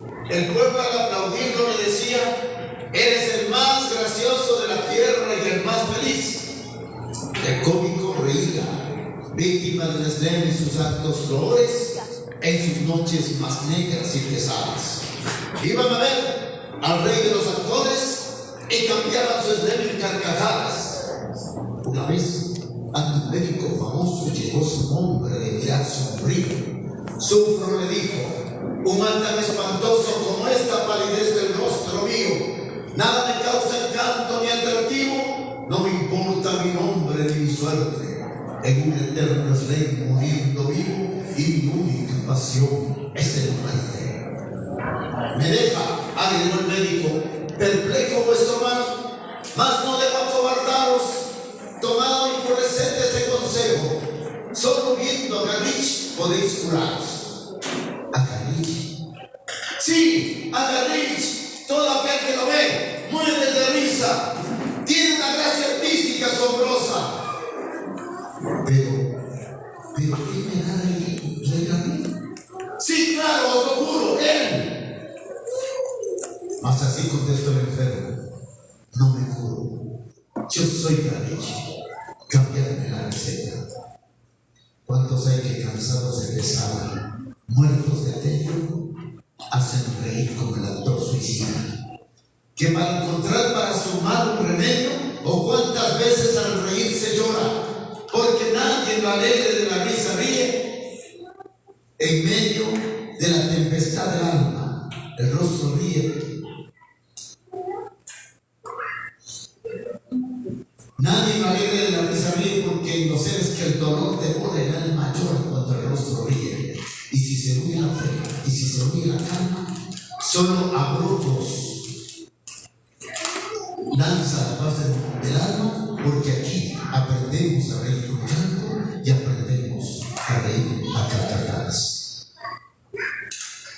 El pueblo al aplaudirlo le decía: eres el más gracioso de la tierra y el más feliz. El cómico reía, víctima del desdén en sus actos loores, en sus noches más negras y pesadas. Iban a ver al rey de los actores y cambiaban su desdén en carcajadas. Una vez, ante un médico famoso llegó su hombre de mirar sombrío. Sufro, le dijo, un mal tan espantoso como esta palidez del rostro mío. Nada me causa encanto ni atractivo. No me importa mi nombre ni mi suerte. En un eterno slave muriendo vivo, y mi única pasión es el muerte. Me deja, agregó el médico, perplejo vuestro mal, mas no debo acobardaros. Tomado y florecente este consejo, solo viendo a Garrich podéis curaros. ¿A Garrich? Sí, a Garrich. Todo aquel que lo ve muere de risa. Tiene una gracia artística asombrosa. Pero ¿qué me da el Garrich? Sí, claro, os lo juro, él. Mas así contestó el enfermo: no me curo. Yo soy Garrich. Cambiarme la receta. ¿Cuántos hay que, cansados de pesar, muertos de tedio, hacen reír como el actor suicida? Que para encontrar para su mal un remedio, o cuántas veces al reírse llora, porque nadie en lo alegre de la risa ríe. En medio de la tempestad del alma, el rostro ríe. Nadie en lo alegre de la risa ríe, porque en los seres que el dolor devora, el alma llora cuando el rostro ríe. Y si se huye la fe, y si se huye la calma, solo a brutos lanza la paz del alma, porque aquí aprendemos a reír con llanto y aprendemos a reír a carcajadas.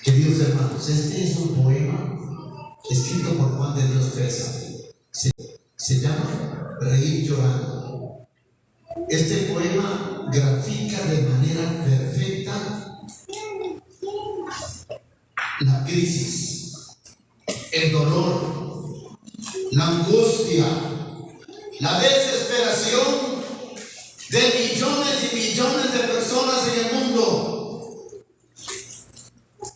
Queridos hermanos, este es un poema escrito por Juan de Dios Pesa. Se llama Reír llorando. Este poema grafica de manera perfecta la crisis, el dolor, la angustia, la desesperación de millones y millones de personas en el mundo.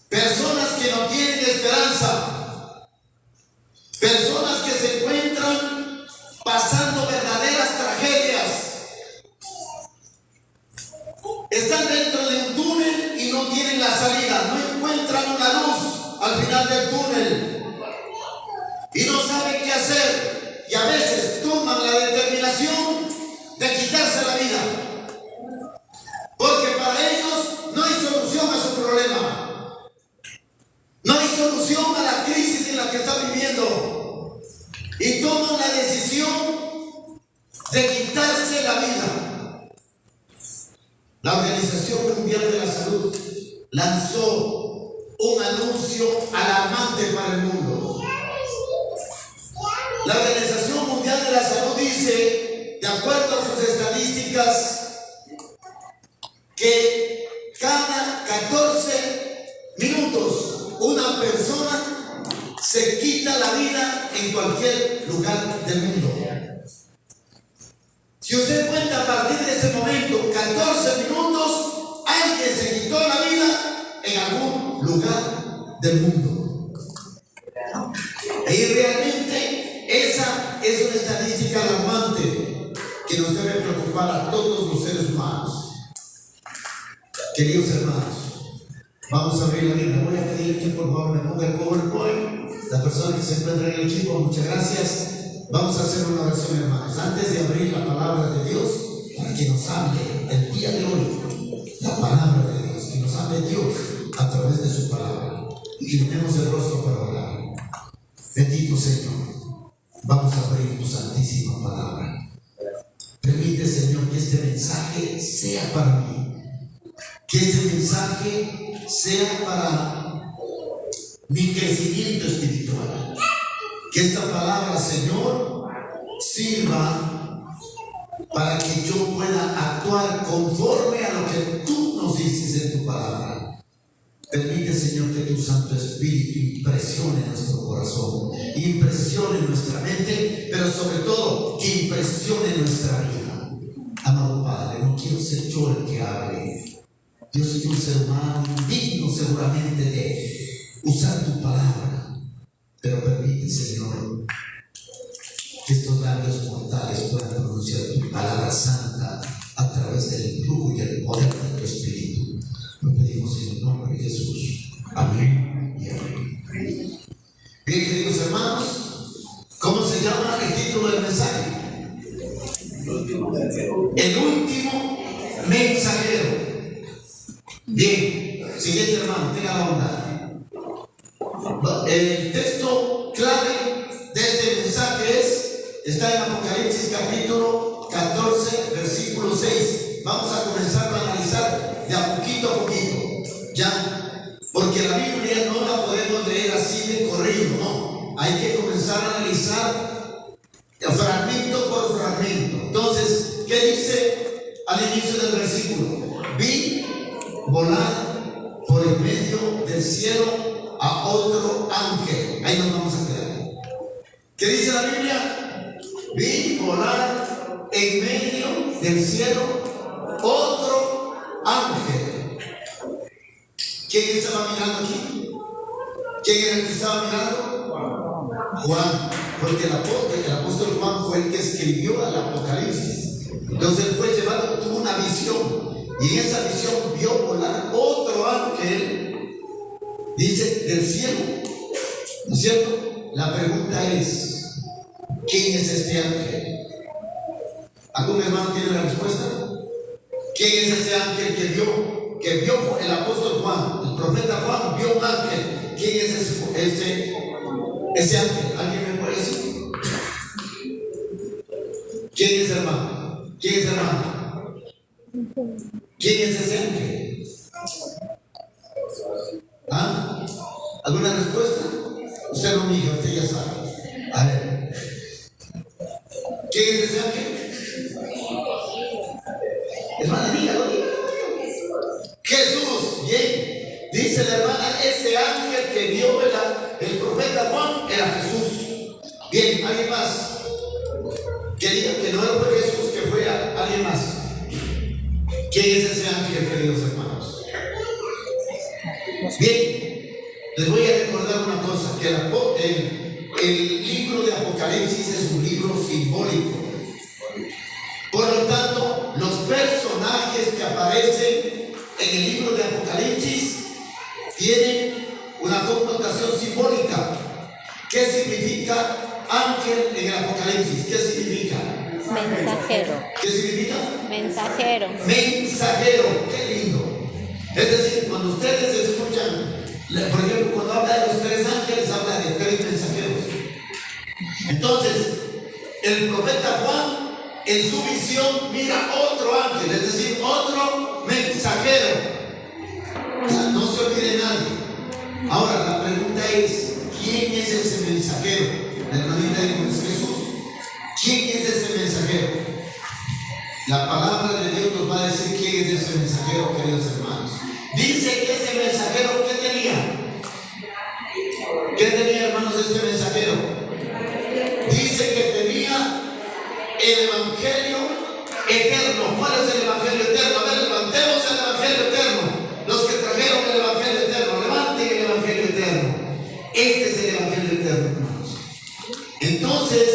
Personas que no tienen esperanza, personas que se encuentran pasando verdaderas tragedias. Están dentro de un túnel y no tienen la salida, no encuentran una luz al final del túnel y no saben qué hacer, y a veces toman la determinación de quitarse la vida, porque para ellos no hay solución a su problema, no hay solución a la crisis en la que están viviendo, y toman la decisión de quitarse la vida. La Organización Mundial de la Salud lanzó un anuncio alarmante para el mundo. La Organización Mundial de la Salud dice, de acuerdo a sus estadísticas, que cada 14 minutos una persona se quita la vida en cualquier lugar del mundo. Si usted cuenta a partir de ese momento 14 minutos, alguien se quitó la vida en algún lugar del mundo. Y realmente esa es una estadística alarmante que nos debe preocupar a todos los seres humanos. Queridos hermanos, vamos a abrir la Biblia. Voy a pedir que por favor me ponga el PowerPoint. La persona que se encuentra en el equipo, muchas gracias. Vamos a hacer una oración, hermanos. Antes de abrir la palabra de Dios, para que nos hable el día de hoy, la palabra de Dios, que nos hable Dios a través de su palabra, y que tenemos el rostro para orar. Bendito Señor, vamos a abrir tu santísima palabra. Permite, Señor, que este mensaje sea para mí, que este mensaje sea para mi crecimiento espiritual. Que esta palabra, Señor, sirva para que yo pueda actuar conforme a lo que tú nos dices en tu palabra. Permite, Señor, que tu Santo Espíritu impresione nuestro corazón, impresione nuestra mente, pero sobre todo que impresione nuestra vida. Amado Padre, no quiero ser yo el que hable. Yo soy un ser humano indigno seguramente de usar tu palabra, pero permite, Señor, que estos labios mortales puedan pronunciar tu palabra santa a través del influjo y el poder de tu Espíritu. Lo pedimos en el nombre de Jesús. Amén y amén. Bien, queridos hermanos, ¿cómo se llama el título del mensaje? El último mensajero. Bien, siguiente hermano, tenga la onda. El texto clave de este mensaje está en Apocalipsis capítulo 14, versículo 6. Vamos a comenzar a analizar de a poquito, ya, porque la Biblia no la podemos leer así de corrido, no. Hay que comenzar a analizar fragmento por fragmento. Entonces, ¿qué dice al inicio del versículo? Vi volar por el medio del cielo a otro ángel. Ahí nos vamos a quedar. ¿Qué dice la Biblia? Vi volar en medio del cielo otro ángel. ¿Quién estaba mirando aquí? ¿Quién era el que estaba mirando? Juan. Porque el apóstol Juan fue el que escribió el Apocalipsis. Entonces él fue llevado, tuvo una visión. Y en esa visión vio volar otro ángel, dice, del cielo. ¿No es cierto? La pregunta es, ¿quién es este ángel? ¿Algún hermano tiene la respuesta? ¿Quién es ese ángel que vio el apóstol Juan, el profeta Juan vio un ángel? ¿Quién es ese ángel? ¿Alguien me puede decir? ¿Quién es, hermano? ¿Quién es, hermano? ¿Quién es ese ángel? ¿Ah? ¿Alguna respuesta? Usted no mija, usted ya sabe. A ver. ¿Quién es ese ángel? Hermana, dígalo. Jesús. Bien. Dice la hermana, ese ángel que vio el profeta Juan era Jesús. Bien, ¿alguien más? Que diga que no fue Jesús, que fue alguien más. ¿Quién es ese ángel, queridos hermanos? Bien, les voy a recordar una cosa, que el libro de Apocalipsis es un libro simbólico. Por lo tanto, los personajes que aparecen en el libro de Apocalipsis tienen una connotación simbólica. ¿Qué significa ángel en el Apocalipsis? ¿Qué significa? Mensajero. ¿Qué significa? Mensajero. Mensajero, qué lindo. Es decir, cuando ustedes escuchan, por ejemplo, cuando habla de los tres ángeles, habla de tres mensajeros. Entonces, el profeta Juan, en su visión, mira otro ángel, es decir, otro mensajero. No se olvide nadie. Ahora, la pregunta es, ¿quién es ese mensajero? La hermanita dijo, es Jesús. ¿Quién es ese mensajero? La palabra de Dios nos va a decir quién es ese mensajero, queridos hermanos. Dice que ese mensajero, ¿qué tenía? ¿Qué tenía, hermanos, este mensajero? Dice que tenía el evangelio eterno. ¿Cuál es el evangelio eterno? A ver, levantemos el evangelio eterno. Los que trajeron el evangelio eterno, levanten el evangelio eterno. Este es el evangelio eterno, hermanos. Entonces,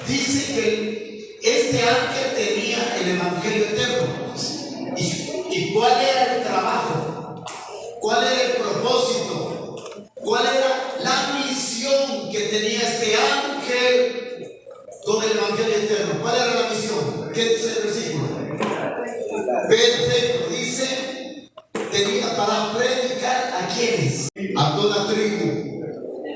dice que este ángel tenía el evangelio eterno. ¿Y cuál era el trabajo? ¿Cuál era el propósito? ¿Cuál era la misión que tenía este ángel con el evangelio eterno? ¿Cuál era la misión? ¿Qué dice el versículo? Perfecto, dice, tenía para predicar a quienes, a toda tribu,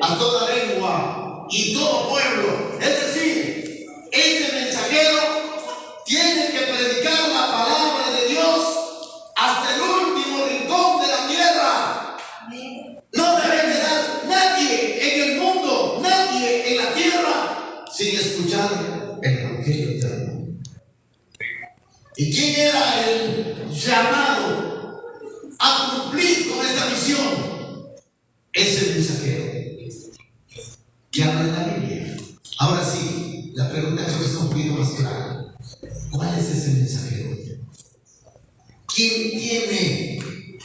a toda lengua y todo pueblo. Es decir, este mensajero tiene que predicar la palabra de Dios hasta el último rincón de la tierra. No debe quedar nadie en el mundo, nadie en la tierra sin escuchar el evangelio eterno. ¿Y quién era el llamado a cumplir con esta misión? mensajero que habla en la Biblia? Ahora sí, la pregunta creo que está un poquito más clara. ¿Cuál es ese mensajero? ¿Quién tiene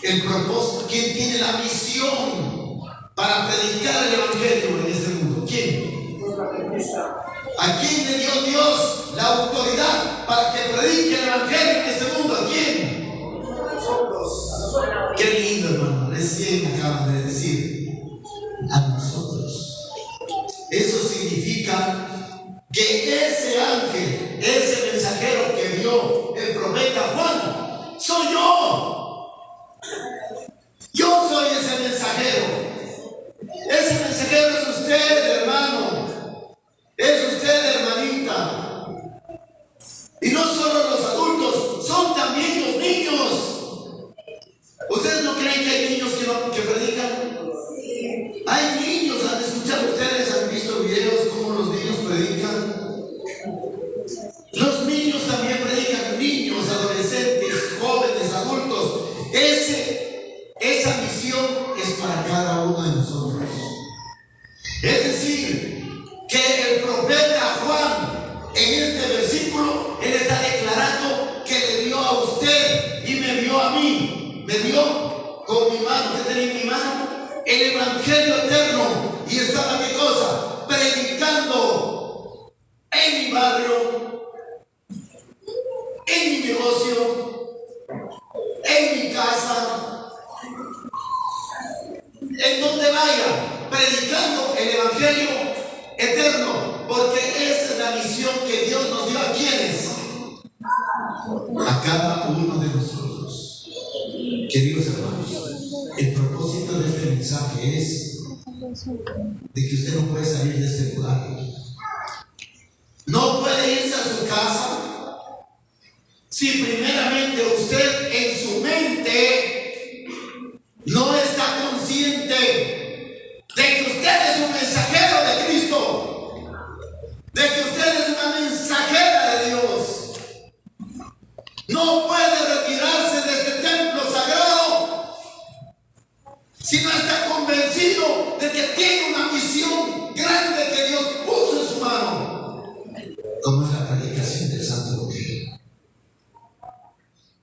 el propósito? ¿Quién tiene la misión para predicar el Evangelio en este mundo? ¿Quién? ¿A quién le dio Dios la autoridad para que predique el Evangelio en este mundo? ¿A quién? Qué lindo, hermano. Recién acaban de decir a nosotros. Eso significa que ese ángel, ese mensajero que vio el profeta Juan, soy yo. Yo soy ese mensajero. Ese mensajero es usted, hermano. Es usted, hermanita. Y no solo los adultos, son también los niños. ¿Ustedes no creen que hay niños que predican? Hay niños, ¿han escuchado ustedes? ¿Han visto videos cómo los niños predican? Los niños también predican, niños, adolescentes, jóvenes, adultos. Esa misión es para cada uno de nosotros. Es decir, que el profeta Juan, en este versículo, él está declarando que le dio a usted y me dio a mí. Me dio con mi mano, ¿qué tenía en mi mano? El Evangelio eterno. Y estaba, ¿qué cosa? Predicando en mi barrio, en mi negocio, en mi casa, en donde vaya, predicando el Evangelio eterno, porque esa es la misión que Dios nos dio. ¿A quiénes? A cada uno de nosotros. Queridos hermanos, el propósito de este mensaje es de que usted no puede salir de este lugar. No puede irse a su casa si primeramente usted en su mente no está consciente de que usted es un mensajero de Cristo, de que usted es una mensajera de Dios. No puede retirarse de este templo sagrado si no está convencido de que tiene una misión grande que Dios puso en su mano, como es la predicación del Santo Evangelio.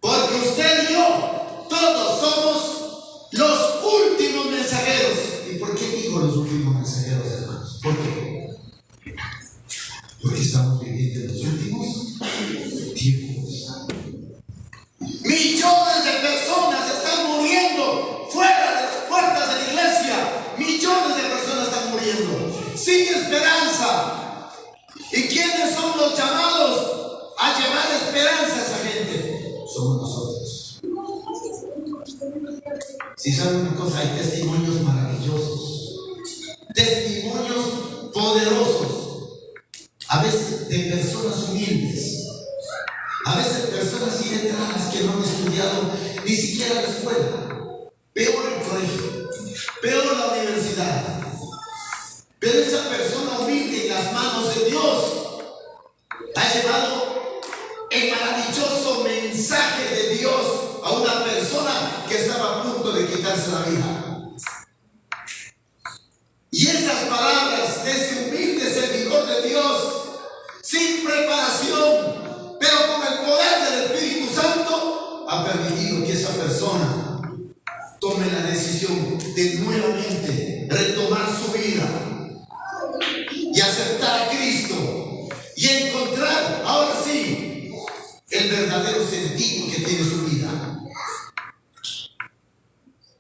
Porque usted y yo, todos somos los últimos mensajeros. ¿Y por qué digo los últimos mensajeros, hermanos? ¿Por qué? Porque estamos viviendo en los últimos tiempos. Millones de personas están muriendo fuera de las puertas de la iglesia. Millones de personas están muriendo sin esperanza. ¿Y quiénes son los llamados a llevar esperanza a esa gente? Somos nosotros. Si saben una cosa, hay testimonios maravillosos, testimonios poderosos, a veces de personas humildes, a veces personas iletradas que no han estudiado ni siquiera la escuela, peor el colegio, peor la universidad. Pero esa persona humilde en las manos de Dios ha llevado el maravilloso mensaje de Dios a una persona que estaba a punto de quitarse la vida. Y esas palabras de ese humilde servidor de Dios, sin preparación, pero con el poder del Espíritu Santo, ha permitido que esa persona tome la decisión de nuevamente retomar su vida y aceptar a Cristo y encontrar, ahora sí, el verdadero sentido que tiene su vida.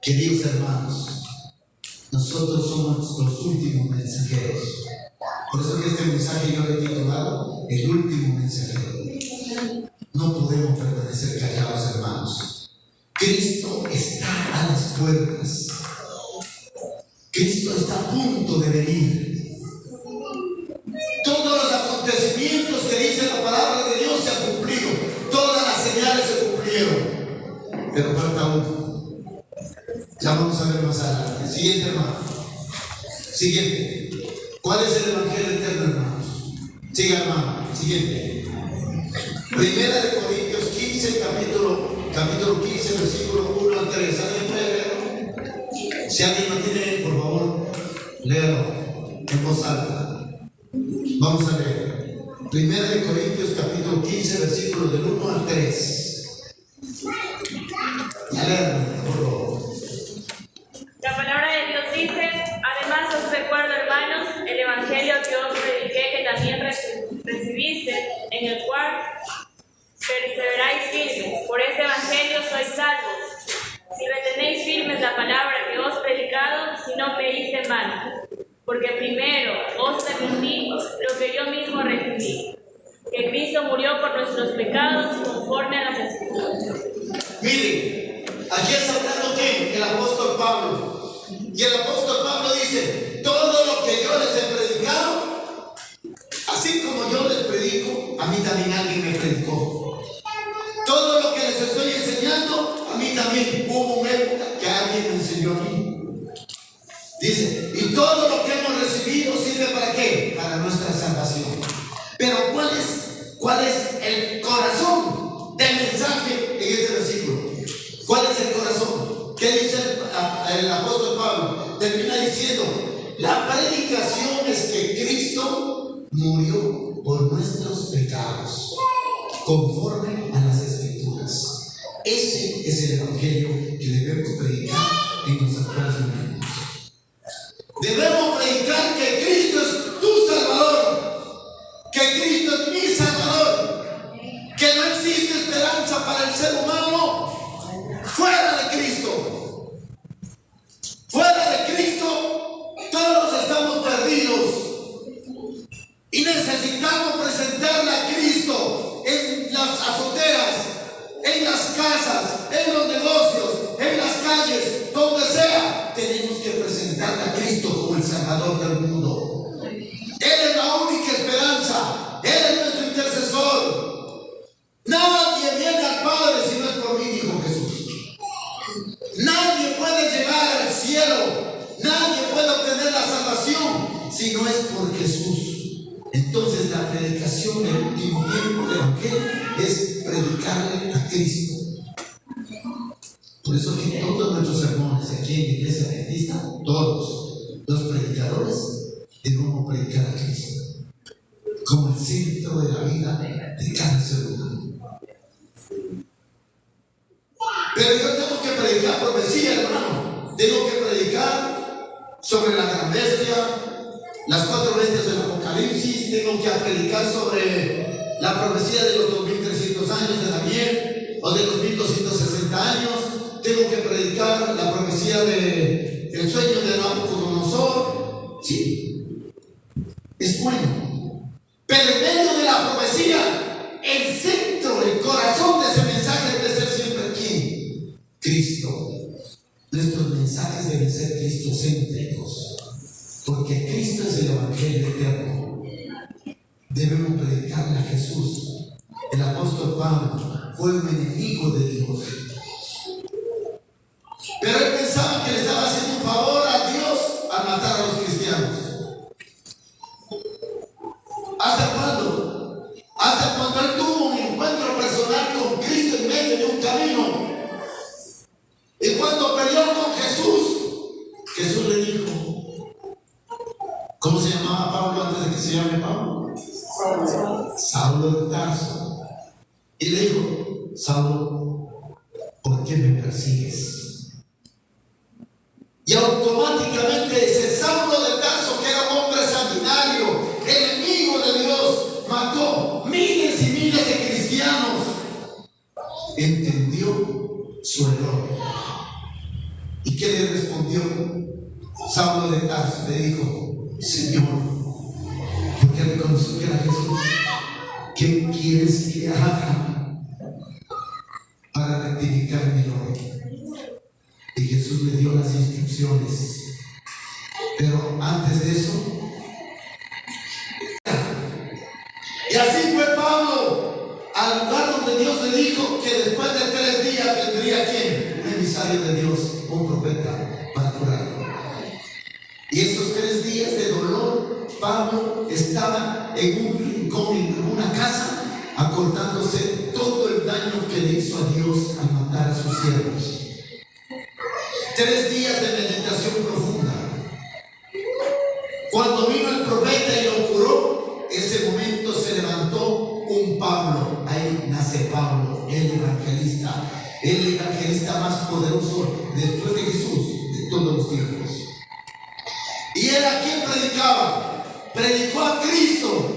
Queridos hermanos, nosotros somos los últimos mensajeros. Por eso que este mensaje yo le he titulado el último mensajero. No podemos permanecer callados, hermanos. Cristo está a las puertas. Cristo está a punto de venir. Todos los acontecimientos que dice la palabra de Dios se han cumplido. Todas las señales se cumplieron. Pero falta uno. Ya vamos a ver más adelante. Siguiente, hermano. Siguiente. ¿Cuál es el Evangelio eterno, hermanos? Siga, hermano. Siguiente. Primera de Corintios 15, capítulo 15, versículo 1 al 3. ¿Alguien puede leerlo? Si alguien lo tiene, por favor, Léalo en voz alta. Vamos a leer. 1 Corintios capítulo 15, versículos del 1 al 3. Léalo, por favor. La palabra de Dios dice: además os recuerdo, hermanos, el evangelio que os prediqué, que también recibiste, en el cual perseveráis firmes. Por ese evangelio sois salvos, si retenéis firmes la palabra que os he predicado, si no pedís en vano. Porque primero os transmití lo que yo mismo recibí, que Cristo murió por nuestros pecados conforme a las Escrituras. Miren, aquí está hablando ¿quién? El apóstol Pablo. Y el apóstol Pablo dice: todo lo que yo les he predicado, así como yo les predico, a mí también alguien me predicó. Todo lo que les estoy enseñando, a mí también hubo una época que alguien me enseñó a mí. Dice, y todo lo que hemos recibido sirve ¿para qué? Para nuestra salvación. Pero ¿cuál es el corazón del mensaje en este versículo? ¿Cuál es el corazón? ¿Qué dice el apóstol Pablo? Termina diciendo: la predicación es que Cristo murió por nuestros pecados, conforme a las Escrituras. Ese es el evangelio que debemos predicar en los actuales momentos. Debemos predicar que Cristo es tu Salvador, que Cristo es mi Salvador, que no existe esperanza para el ser humano fuera de Cristo. Fuera de Cristo todos estamos perdidos y necesitamos presentarle a Cristo en las azoteas, en las casas, en los negocios, en las calles, donde sea. Tenemos que presentarle a Cristo como el Salvador del mundo. Él es la única esperanza, Él es nuestro intercesor. Nadie viene al Padre si no es por mí, dijo Jesús. Nadie puede llegar al cielo, nadie puede obtener la salvación si no es por Jesús. Entonces la predicación del último tiempo del Evangelio es predicarle a Cristo. Por eso que todos nuestros sermones aquí en la Iglesia Adventista, todos los predicadores debemos predicar a Cristo como el centro de la vida de cada ser humano. Pero yo tengo que predicar profecía, hermano. Tengo que predicar sobre la gran bestia, las 4 bestias del Apocalipsis. Tengo que predicar sobre la profecía de los 2300 años de Daniel o de los 1260 años. Tengo que predicar la profecía del sueño de Nabucodonosor. Sí, es bueno. Pero en medio de la profecía, el centro, el corazón de ese mensaje debe ser siempre ¿quién? Cristo. Nuestros mensajes deben ser cristocéntricos, porque Cristo es el Evangelio eterno. Debemos predicarle a Jesús. El apóstol Pablo fue un enemigo de Dios, pero él pensaba que le estaba haciendo un favor a Dios al matar a los cristianos. ¿Hasta cuándo? Hasta cuando él tuvo un encuentro personal con Cristo en medio de un camino. Y cuando peleó con Jesús, Jesús le dijo, ¿cómo se llamaba Pablo antes de que se llame Pablo? Saulo de Tarso. Y le dijo, Saulo, ¿por qué me persigues? Y automáticamente ese Saulo de Tarso, que era un hombre sanguinario, enemigo de Dios, mató miles y miles de cristianos, entendió su error. ¿Y qué le respondió? Saulo de Tarso le dijo, Señor, porque reconoció que era Jesús, ¿qué quieres que haga para rectificar mi error? Y Jesús le dio las instrucciones. Pero antes de eso, y así fue Pablo al lugar donde Dios le dijo que después de 3 días vendría ¿quién? Un emisario de Dios, un profeta, para curarlo. Y esos 3 días de dolor, Pablo estaba en un rincón, en una casa, acordándose todo el daño que le hizo a Dios al matar a sus siervos. 3 días de meditación profunda. tiempos. ¿Y él a quién predicaba? Predicó a Cristo.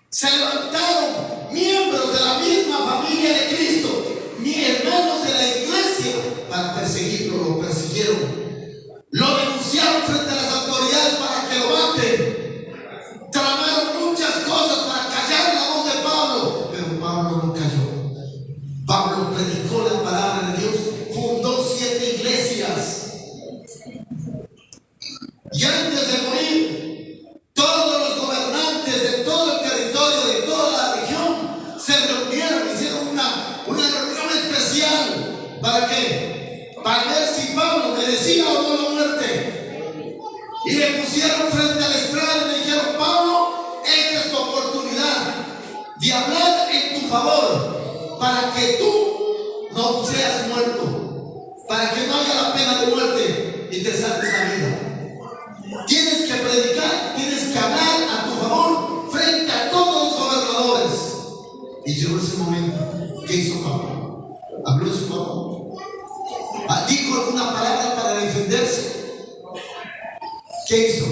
Se levantaron miembros de la misma familia de Cristo, hermanos de la iglesia, para perseguirlo. Lo persiguieron, lo denunciaron frente a las autoridades para que lo maten. Tramaron muchas cosas para callar la voz de Pablo, pero Pablo no cayó. Pablo predicó la palabra de Dios, fundó 7 iglesias, y antes de morir, todos los gobernantes de todo el territorio, de toda la región, se reunieron, hicieron una reunión especial. ¿Para qué? Para ver si Pablo merecía o no la muerte. Y le pusieron frente al estrado y le dijeron: Pablo, esta es tu oportunidad de hablar en tu favor, para que tú no seas muerto, para que no haya la pena de muerte y te salves la vida. Tienes que predicar, tienes que hablar a tu favor frente a todos los gobernadores. Y llegó ese momento. ¿Qué hizo Pablo? ¿Habló en su favor? ¿Dijo alguna palabra para defenderse? ¿Qué hizo?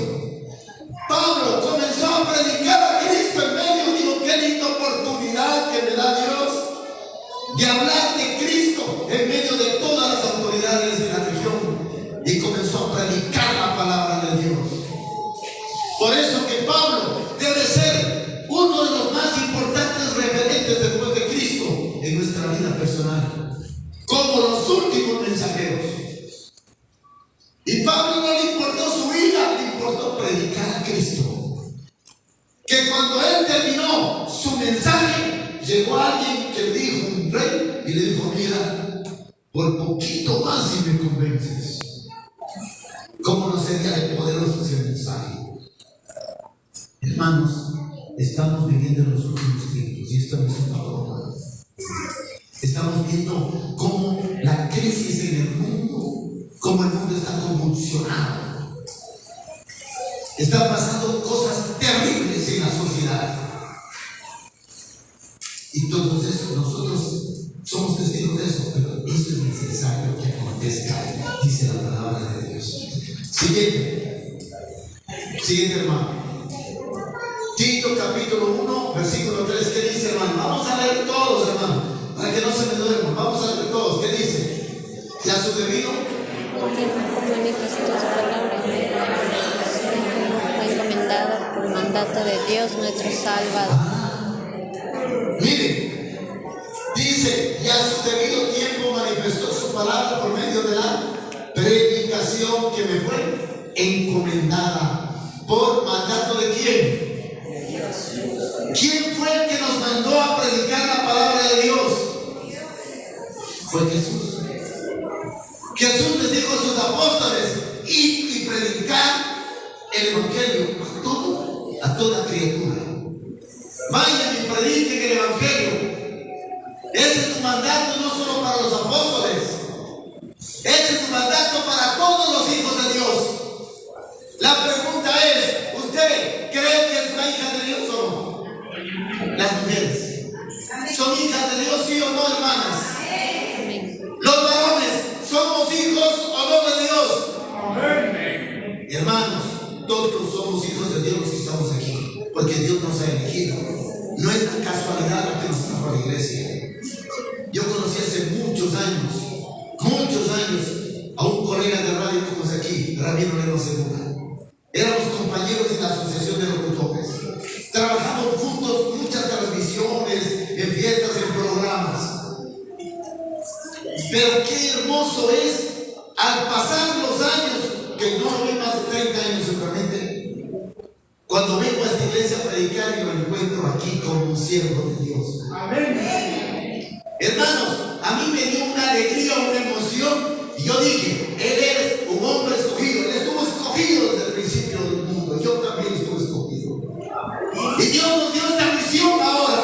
Pablo comenzó a predicar a Cristo en medio. Digo, qué linda oportunidad que me da Dios de hablar de Cristo en medio de todas las autoridades de la región. Y comenzó a predicar la palabra de Dios. Por eso que Pablo debe ser uno de los más importantes referentes después de Cristo en nuestra vida personal, como los últimos mensajeros. Y Pablo no le importó su vida, le importó predicar a Cristo. Que cuando él terminó su mensaje, llegó alguien que le dijo, un rey, y le dijo: mira, por poquito más si me convences. ¿Cómo no sería de poderoso ese mensaje? Hermanos, estamos viviendo en los últimos tiempos, y esto no es una broma. Estamos viendo cómo la crisis en el mundo, cómo el mundo está convulsionado. Están pasando cosas terribles en la sociedad. Y todo eso, nosotros somos testigos de eso, pero eso es necesario que acontezca, dice la palabra de Dios. Siguiente hermano. Tito capítulo 1, versículo 3, ¿qué dice, hermano? Vamos a leer todos, hermano, para que no se me duerman. Vamos a leer todos. ¿Qué dice? ¿Y a su debido? Manifestó su palabra fue encomendada por mandato de Dios nuestro Salvador. Mire, dice: y a su debido tiempo manifestó su palabra por medio de la predicación que me fue encomendada. ¿Por mandato de quién? ¿Quién fue el que nos mandó a predicar la palabra de Dios? Fue Jesús. Jesús les dijo a sus apóstoles: id y predicar el evangelio a toda criatura. Vayan y prediquen el evangelio. Ese es su mandato, no solo para los apóstoles. Ese es su mandato para todos los hijos de Dios. La pregunta es: ¿usted cree que es una hija de Dios o no? Las mujeres son hijas de Dios, ¿sí o no, hermanas? Los varones, ¿somos hijos o no de Dios? Amén. Hermanos, todos somos hijos de Dios y estamos aquí porque Dios nos ha elegido. No es la casualidad lo que nos trajo a la iglesia. Yo conocí hace muchos años a un colega de radio que está aquí, Ramiro Lema Segura. Éramos compañeros en la asociación de locutores. Trabajamos juntos muchas transmisiones, en fiestas, en programas. Pero qué hermoso es al pasar los años, que no lo ve más de 30 años seguramente, cuando vengo a esta iglesia a predicar y lo encuentro aquí como un siervo de Dios. Amén. Hermanos, a mí me dio una alegría, una emoción, y yo dije: él es un hombre escogido. Él estuvo escogido desde el principio del mundo. Yo también estuve escogido. Y Dios nos dio esta misión ahora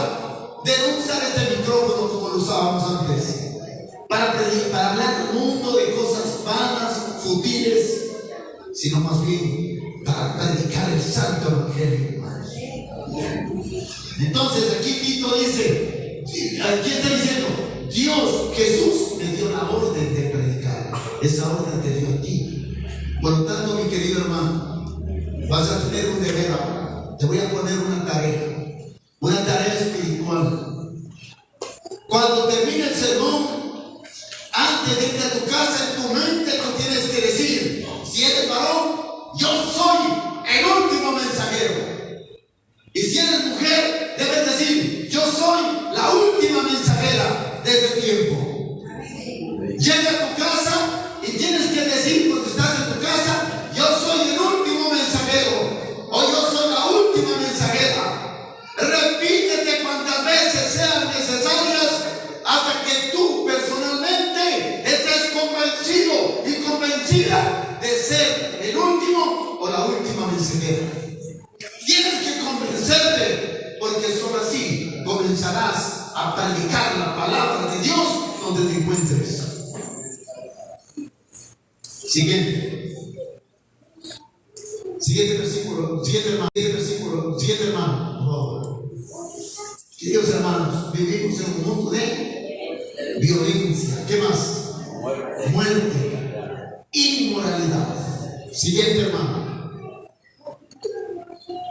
de no usar este micrófono como lo usábamos antes, para hablar al mundo de cosas vanas, futiles, sino más bien para predicar el santo evangelio. Entonces aquí Tito dice, aquí está diciendo: Dios, Jesús me dio la orden de predicar. esa orden te dio a ti. Por lo tanto, mi querido hermano, vas a tener un deber ahora. Te voy a poner una tarea espiritual. Cuando termine el sermón, antes de irte a tu casa, en tu mente tú tienes que decir, si eres varón, yo soy el último mensajero. Y si eres mujer, debes decir, yo soy la última mensajera de este tiempo. Llega a tu casa y tienes que decir, cuando estás en tu casa, yo soy el último mensajero, o yo soy la última mensajera. Repítete cuantas veces sean necesarias hasta que tú personalmente estés convencido y convencida de ser el último o la última mensajera. Tienes que convencerte, porque solo así comenzarás a predicar la palabra de Dios donde te encuentres. Siguiente versículo, siguiente hermano, por favor. Queridos hermanos, vivimos en un mundo de violencia. ¿Qué más? Muerte, inmoralidad. Siguiente hermano.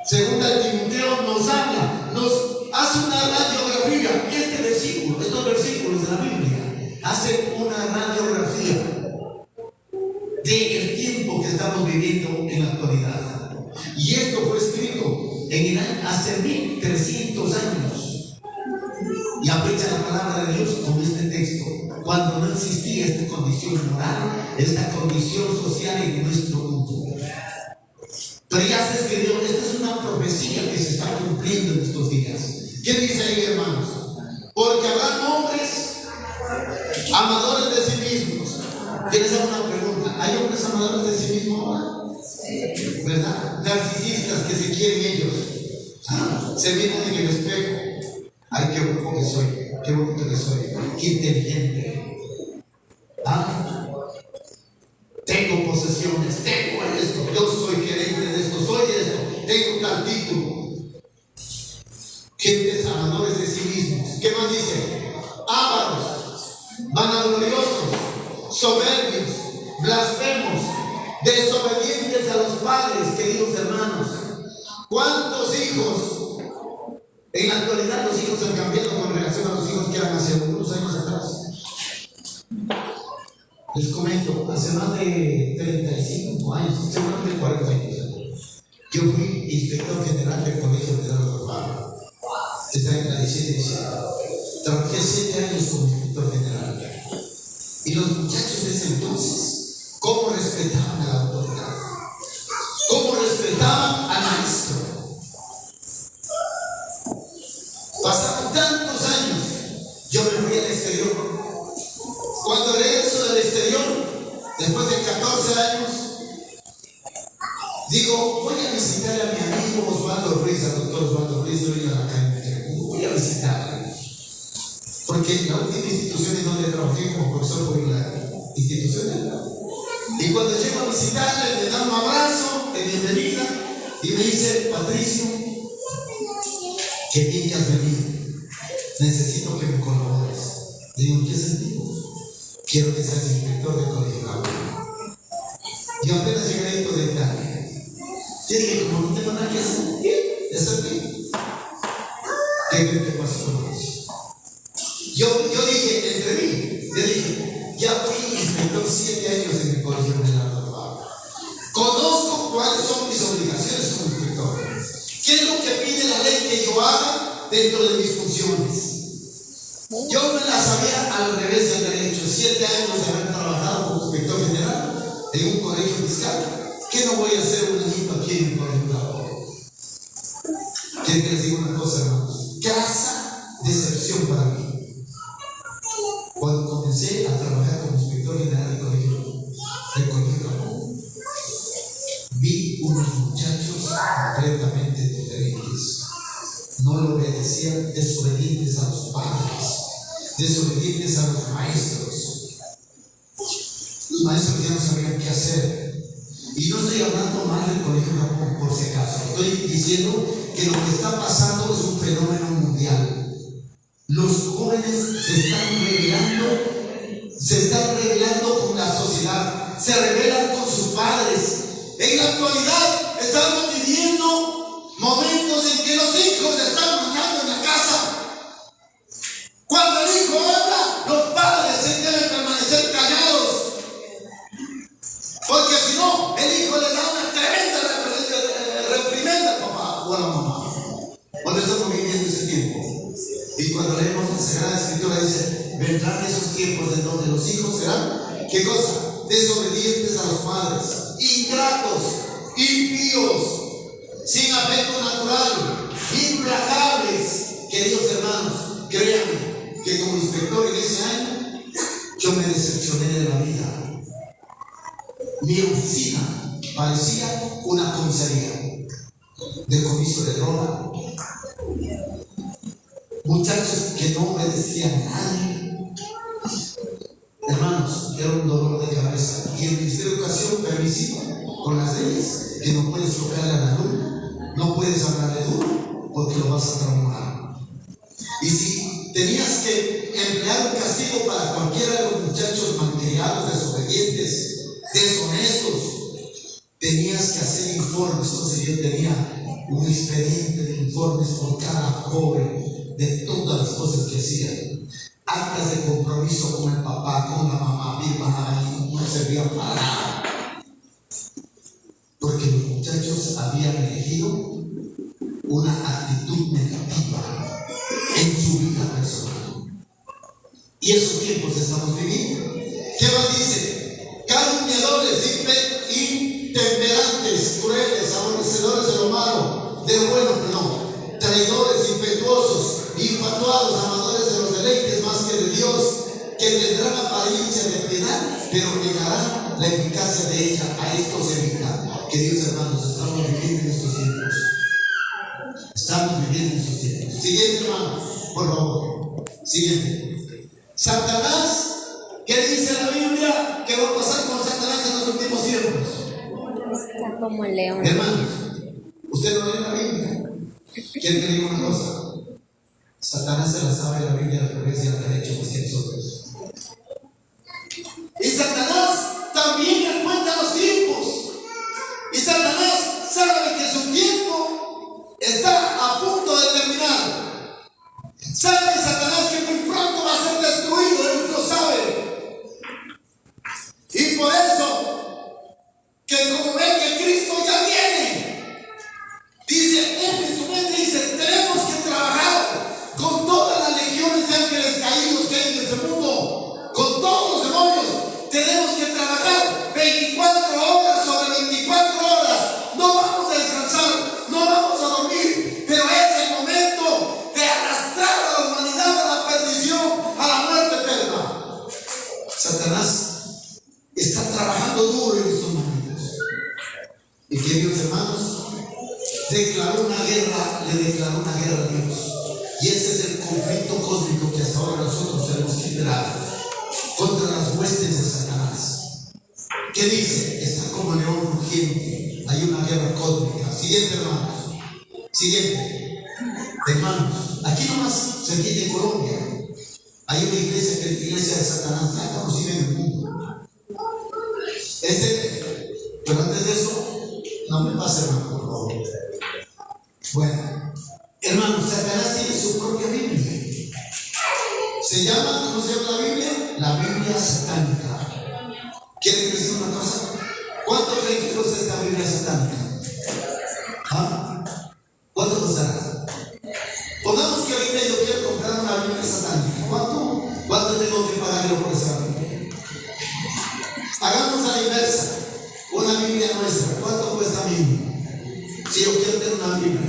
Segunda de Timoteo nos habla, nos hace una radiografía. Estos versículos de la Biblia hacen una radiografía del tiempo que estamos viviendo en la actualidad. Y esto fue escrito en el año hace 1300 años. Y aprecia la palabra de Dios con este texto, cuando no existía esta condición moral, esta condición social en nuestro mundo. Pero ya se escribió, esta es una profecía que se está cumpliendo en estos días. ¿Qué dice ahí, hermanos? Porque habrán hombres amadores de sí mismos. ¿Tienes alguna pregunta? ¿Hay hombres amadores de sí mismos ahora? ¿Verdad? Narcisistas que se quieren ellos. Se miran en el espejo. Ay, qué bonito que soy, qué bonito que soy, qué inteligente. Tengo posesiones, tengo esto, yo soy gerente de esto, soy esto, tengo tal título. Gentes amadores de sí mismos. ¿Qué más dice? Ávaros, vanagloriosos, soberbios, blasfemos, desobedientes a los padres, queridos hermanos. ¿Cuántos hijos? En la actualidad los hijos han cambiado con relación a los hijos que eran hace unos años atrás. Les comento, hace más de 35 años, hace más de 40 años, yo fui inspector general del Colegio Federal de Urbano. Está en la 17. Trabajé 7 años como inspector general. Y los muchachos de ese entonces, ¿cómo respetaban a la autoridad? ¿Cómo respetaban al maestro? Pasaron tantos años, yo me fui al exterior. Cuando regreso del exterior, después de 14 años, digo, voy a visitar a mi amigo Osvaldo Ruiz, al doctor Osvaldo Ruiz, voy a visitarle. Porque la última institución en donde trabajé como profesor fue la institución. Y cuando llego a visitarle, le da un abrazo de bienvenida y me dice, Patricio, qué bien que has venido, necesito que me colabores. Le digo, ¿en qué sentido? Quiero que seas inspector de colegio. Yo apenas llegué de Italia. Yo dije, como no tengo nada que hacer, es aquí. ¿Qué creen que pasó con eso? Yo dije, entre mí, yo dije, ya fui inspector 7 años en el colegio de la Pablo. Conozco cuáles son mis obligaciones como inspector. ¿Qué es lo que pide la ley que yo haga dentro de mis funciones? Yo me la sabía al revés del derecho. 7 años de haber trabajado como inspector general en un colegio fiscal. ¿Qué no voy a hacer un añito aquí en el colegio? Quiero que les diga una cosa, hermanos. Casa decepción para mí. Cuando comencé a trabajar como inspector general del colegio vi unos muchachos completamente diferentes. No le obedecían, desobedientes a los padres, desobedientes a los maestros. Los maestros ya no sabían qué hacer. Y no estoy hablando mal del colegio Japón, por si acaso. Estoy diciendo que lo que está pasando es un fenómeno mundial. Los jóvenes se están rebelando con la sociedad padres. En la actualidad estamos viviendo momentos en que los hijos están mandando en la casa. Cuando el hijo habla, los padres deben permanecer callados. Porque si no, el hijo le da una tremenda reprimenda al papá o a la mamá. Cuando estamos viviendo ese tiempo. Y cuando leemos la Sagrada Escritura dice, vendrán esos tiempos en donde los hijos serán, ¿qué cosa? Desobedientes a los padres, ingratos, impíos, sin afecto natural, implacables. Queridos hermanos, créanme que como inspector en ese año, yo me decepcioné de la vida. Mi oficina parecía una comisaría, decomiso de droga, muchachos que no obedecían a nadie. Hermanos, era un dolor de cabeza. Y el Ministerio de Educación permisiva con las leyes que no puedes tocarle a la alumno, no puedes hablarle duro porque lo vas a traumar. Y si tenías que emplear un castigo para cualquiera de los muchachos malcriados, desobedientes, deshonestos, tenías que hacer informes. Entonces yo tenía un expediente de informes por cada joven de todas las cosas que hacían. Actas de compromiso con el papá, con la mamá, firmaban y no servían para nada. Porque los muchachos habían elegido una actitud negativa en su vida personal. Y esos tiempos estamos viviendo. ¿Qué más dice? Calumniadores, intemperantes, crueles, aborrecedores de lo malo, de lo bueno, perdón, traidores, impetuosos, infatuados, amadores de los deleites más que de Dios, que tendrán apariencia de piedad, pero negarán la eficacia de ella. A estos evita. Queridos hermanos, estamos viviendo en estos tiempos. Estamos viviendo en estos tiempos. Siguiente, hermano, por favor. Siguiente. Satanás, ¿qué dice la Biblia? ¿Qué va a pasar con Satanás en los últimos tiempos? Está como el león. Hermanos, usted no lee la Biblia. ¿Quiere que diga una cosa? Satanás se la sabe la Biblia al revés y al derecho más que nosotros. Y Satanás también le cuenta los tiempos. Y Satanás sabe que su tiempo está a punto de terminar. Sabe Satanás que muy pronto va a ser destruido, él lo sabe. Y por eso, que como ve que Cristo ya viene, dice, él en su mente dice, tenemos que trabajar con todas las legiones de ángeles caídos que hay en este mundo, con todos los demonios. Tenemos que trabajar 24 horas sobre 24 horas. No vamos a descansar, no vamos a dormir, pero es el momento de arrastrar a la humanidad a la perdición, a la muerte eterna. Satanás está trabajando duro en estos momentos. Y queridos hermanos, le declaró una guerra a Dios. Y ese es el conflicto cósmico que hasta ahora nosotros tenemos que liderar contra las huestes de Satanás. ¿Qué dice? Está como león rugiente. Hay una guerra cósmica. Siguiente, hermanos. Siguiente. Hermanos, aquí nomás cerquita en Colombia hay una iglesia que es la iglesia de Satanás, tan conocida en el mundo. Pero antes de eso, no me pase, hermano, por favor. Bueno, hermanos, Satanás tiene su propia Biblia. Se llama, ¿cómo se llama la Biblia? La Biblia satánica. ¿Quieren que les diga una cosa? ¿Cuánto creen que cuesta esta Biblia satánica? ¿Ah? ¿Cuánto costará? Pongamos que ahorita yo quiero comprar una Biblia satánica. ¿Cuánto tengo que pagar yo por esa Biblia? Hagamos a la inversa. Una Biblia nuestra. ¿Cuánto cuesta a mí? Si yo quiero tener una Biblia.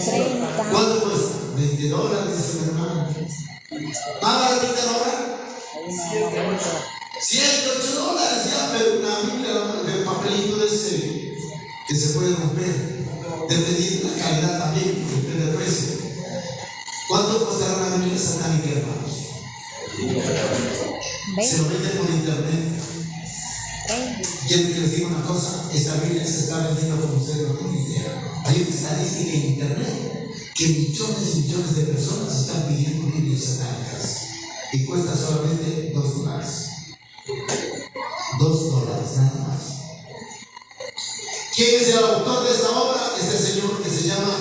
30. ¿Cuánto cuesta? $20, dice mi hermano. ¿Más baratita ahora? $108 ya, pero una Biblia de papelito ese que se puede romper. Depende de la calidad también, depende del precio. ¿Cuánto costará una Biblia satánica, hermanos? Se lo vende por internet. Quiero que les diga una cosa, esta Biblia se está vendiendo como ustedes no tienen idea. Hay una estadística en internet que millones y millones de personas están pidiendo Biblias satánicas y cuesta solamente $2. $2, nada más. ¿Quién es el autor de esta obra? Este señor que se llama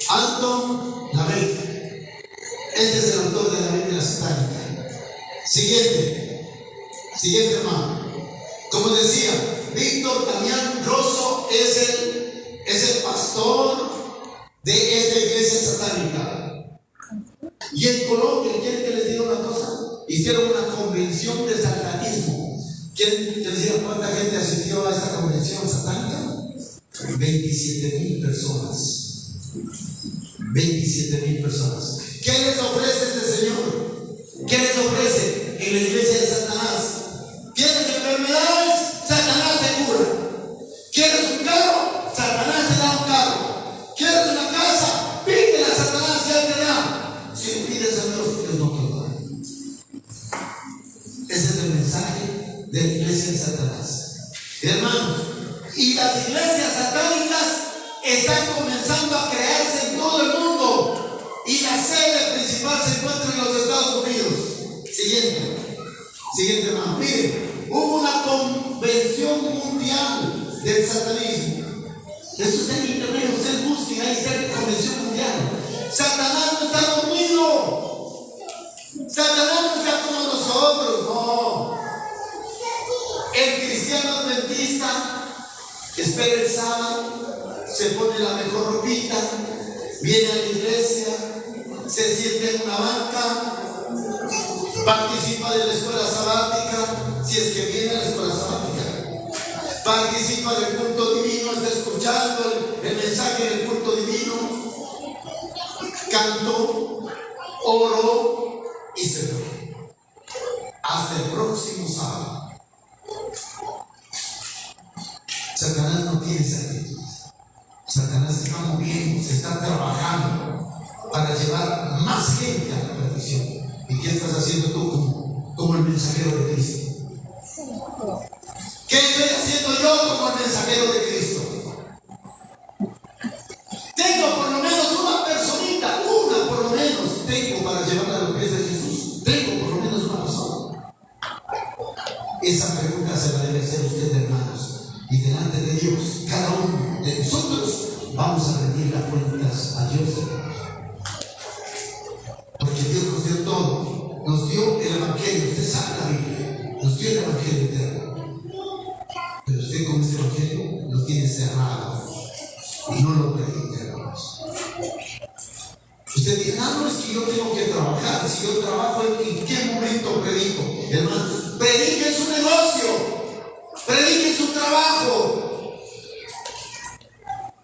Anton LaVey. Este es el autor de la Biblia satánica. Siguiente hermano. Como decía, Víctor Damián Rosso es el pastor de esta iglesia satánica. Y en Colombia, ¿quieren que les diga una cosa? Hicieron una convención de satanismo. ¿Quieren que les diga cuánta gente asistió a esta convención satánica? 27,000 personas. 27,000 personas. ¿Qué les ofrece este señor? ¿Qué les ofrece en la iglesia de Satanás? ¿Tienes enfermedades? Satanás te cura. ¿Quieres un carro? Satanás te da un carro. ¿Quieres una casa? Pídele a Satanás y él te da. Si le pides a Dios, Dios no te da. Ese es el mensaje de la iglesia de Satanás. Hermanos, y las iglesias satánicas están comenzando a crearse en todo el mundo. Y la sede principal se encuentra en los Estados Unidos. Siguiente hermano. Miren, hubo una convención mundial del satanismo. Esto está en internet, ustedes busquen, ahí está la convención mundial. Satanás no está dormido. Satanás no está como nosotros, no. El cristiano adventista espera el sábado, se pone la mejor ropita, viene a la iglesia, se siente en una banca, participa de la escuela sabática, si es que viene a la escuela sabática, participa del culto divino, está escuchando el mensaje del culto divino, cantó, oró y se fue. Hasta el próximo sábado. Satanás no tiene esa actitud. Satanás se está moviendo, se está trabajando para llevar más gente a la perdición. ¿Y qué estás haciendo tú como el mensajero de Cristo? ¿Qué estoy haciendo yo como el mensajero de Cristo? Tengo por lo menos una personita, por lo menos tengo para llevarla a los pies de Jesús. Tengo por lo menos una persona. Esa pregunta se la debe hacer usted, hermanos. Y delante de Dios, cada uno de nosotros vamos a rendir las cuentas a Dios. Porque Dios nos dio todo. Nos dio el Evangelio. Usted sabe la Biblia. Nos dio el Evangelio eterno. Pero usted con este Evangelio lo tiene cerrado. Y no lo predica, hermanos. Usted dice, no, es que yo tengo que trabajar. Si yo trabajo, ¿en qué momento predico? Hermanos, predique su negocio. Prediquen su trabajo.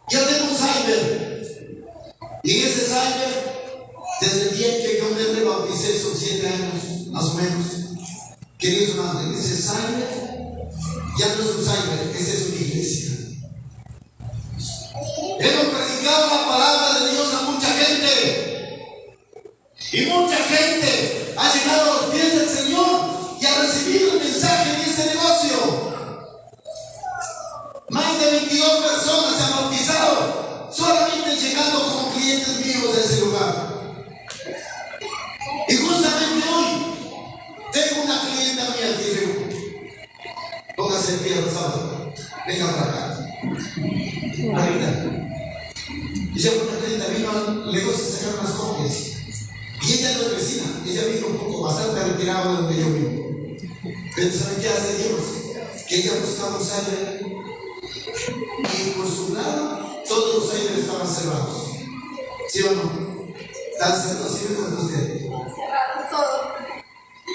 Yo tengo un cyber. Y en ese cyber, desde el día que yo me rebauticé, son 7 años, más o menos. Queridos hermanos, en ese cyber, ya no es un cyber, esa es una iglesia. Hemos predicado la palabra de Dios a mucha gente. Y mucha gente ha llegado a los pies del Señor y ha recibido el mensaje en ese negocio. Más de 22 personas se han bautizado solamente llegando como clientes vivos de ese lugar. Y justamente hoy tengo una clienta mía que dice, póngase el pie rosado, venga para acá. Ahorita. Y ya una clienta vino al negocio a sacar unas copias. Y ella no es vecina, ella vino un poco bastante retirada de donde yo vivo. Pero ¿saben qué hace Dios? Que ella buscaba un cyber. Y por su lado, todos los aires estaban cerrados. ¿Sí o no? ¿Están cerrados? ¿Sí me cuenta usted? Cerrados todos.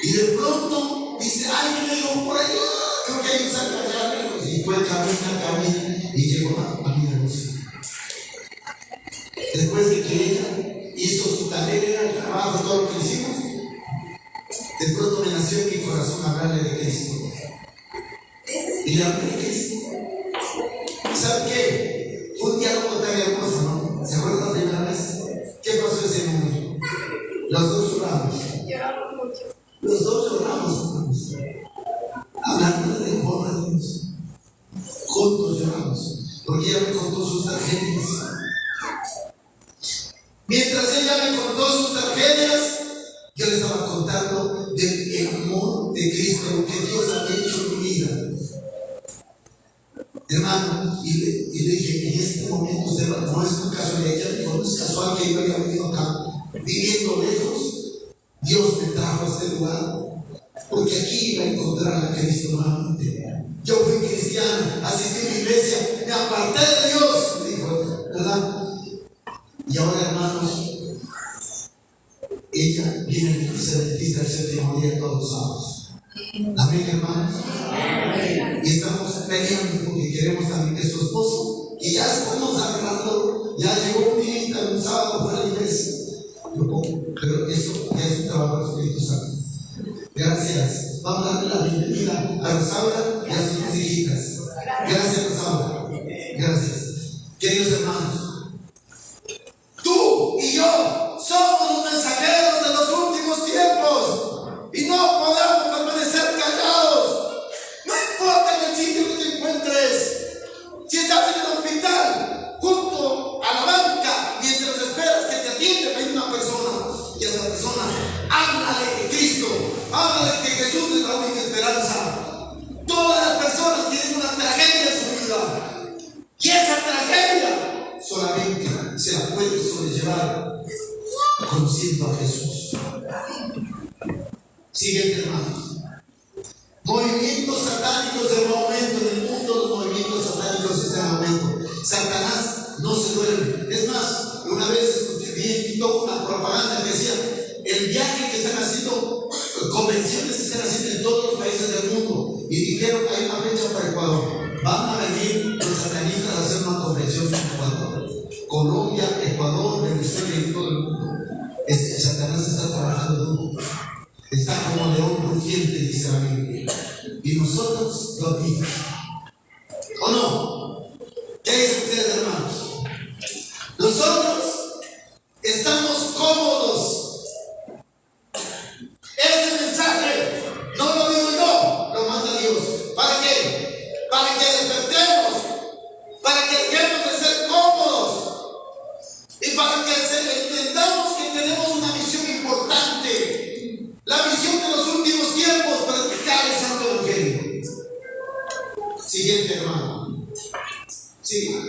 Y de pronto dice, ay, me digo por allá, creo que hay un saco allá lejos. Y fue camina, y llegó a mi negocio. Después de que ella hizo su tarea, el trabajo, todo lo que hicimos, de pronto me nació en mi corazón hablarle de Cristo. Y le hablé de Cristo. ¿Sabe qué? Un diálogo tan hermoso, ¿no? ¿Se acuerdan la primera vez? ¿Qué pasó ese momento? Los dos lloramos. Lloramos mucho. Los dos lloramos. Hablando de amor a Dios. Juntos lloramos. Porque ella me contó sus tragedias. Mientras ella me contó sus tragedias, yo le estaba contando del amor de Cristo, lo que Dios ha hecho en mi vida. hermano, y le dije, en este momento usted no es una casualidad, no es casual que yo haya venido acá, viviendo lejos. Dios me trajo a este lugar, porque aquí iba a encontrar a Cristo nuevamente. Yo fui cristiano, asistí a mi iglesia, me aparté de Dios, me dijo, ¿verdad? Y ahora, hermanos, ella viene a ser adventista el séptimo día todos los sábados. Amén, hermanos. Y estamos peleando porque queremos también que su esposo, y ya estamos hablando, ya llegó un día, un sábado fue a la iglesia. Pero eso ya es un trabajo del Espíritu Santo. Gracias. Vamos a darle la bienvenida a Rosaura y a sus hijitas. Gracias, Rosaura. Gracias. Queridos hermanos, tú y yo somos los mensajeros de los últimos tiempos y no podemos permanecer callados. No importa en el sitio que te encuentres. Si estás en el hospital, junto a la banca, mientras esperas que te atienda, hay una persona, y a esa persona, háblale de Cristo, háblale que Jesús es la única esperanza. Todas las personas tienen una tragedia en su vida, y esa tragedia solamente se la puede sobrellevar conociendo a Jesús. Siguiente, hermanos. Movimientos satánicos de momento, en el mundo los movimientos satánicos están en aumento. Satanás no se duerme. Es más, una vez escuché bien una propaganda que decía el viaje que están haciendo, convenciones que están haciendo en todos los países del mundo, y dijeron que hay una fecha para Ecuador. Van a venir los satanistas a hacer una convención en Ecuador, Colombia, Ecuador, Venezuela y todo el mundo. Satanás está trabajando duro. Está como león rugiente, dice la Biblia. Y nosotros dormimos. ¿O no? ¿Qué dicen ustedes, hermanos? Nosotros estamos cómodos. Este mensaje no lo digo yo, lo manda Dios. ¿Para qué? Para que despertemos, para que dejemos de ser cómodos y para que entendamos que tenemos una misión importante. La visión de los últimos tiempos, predicar el Santo Evangelio. Siguiente, hermano. Siga.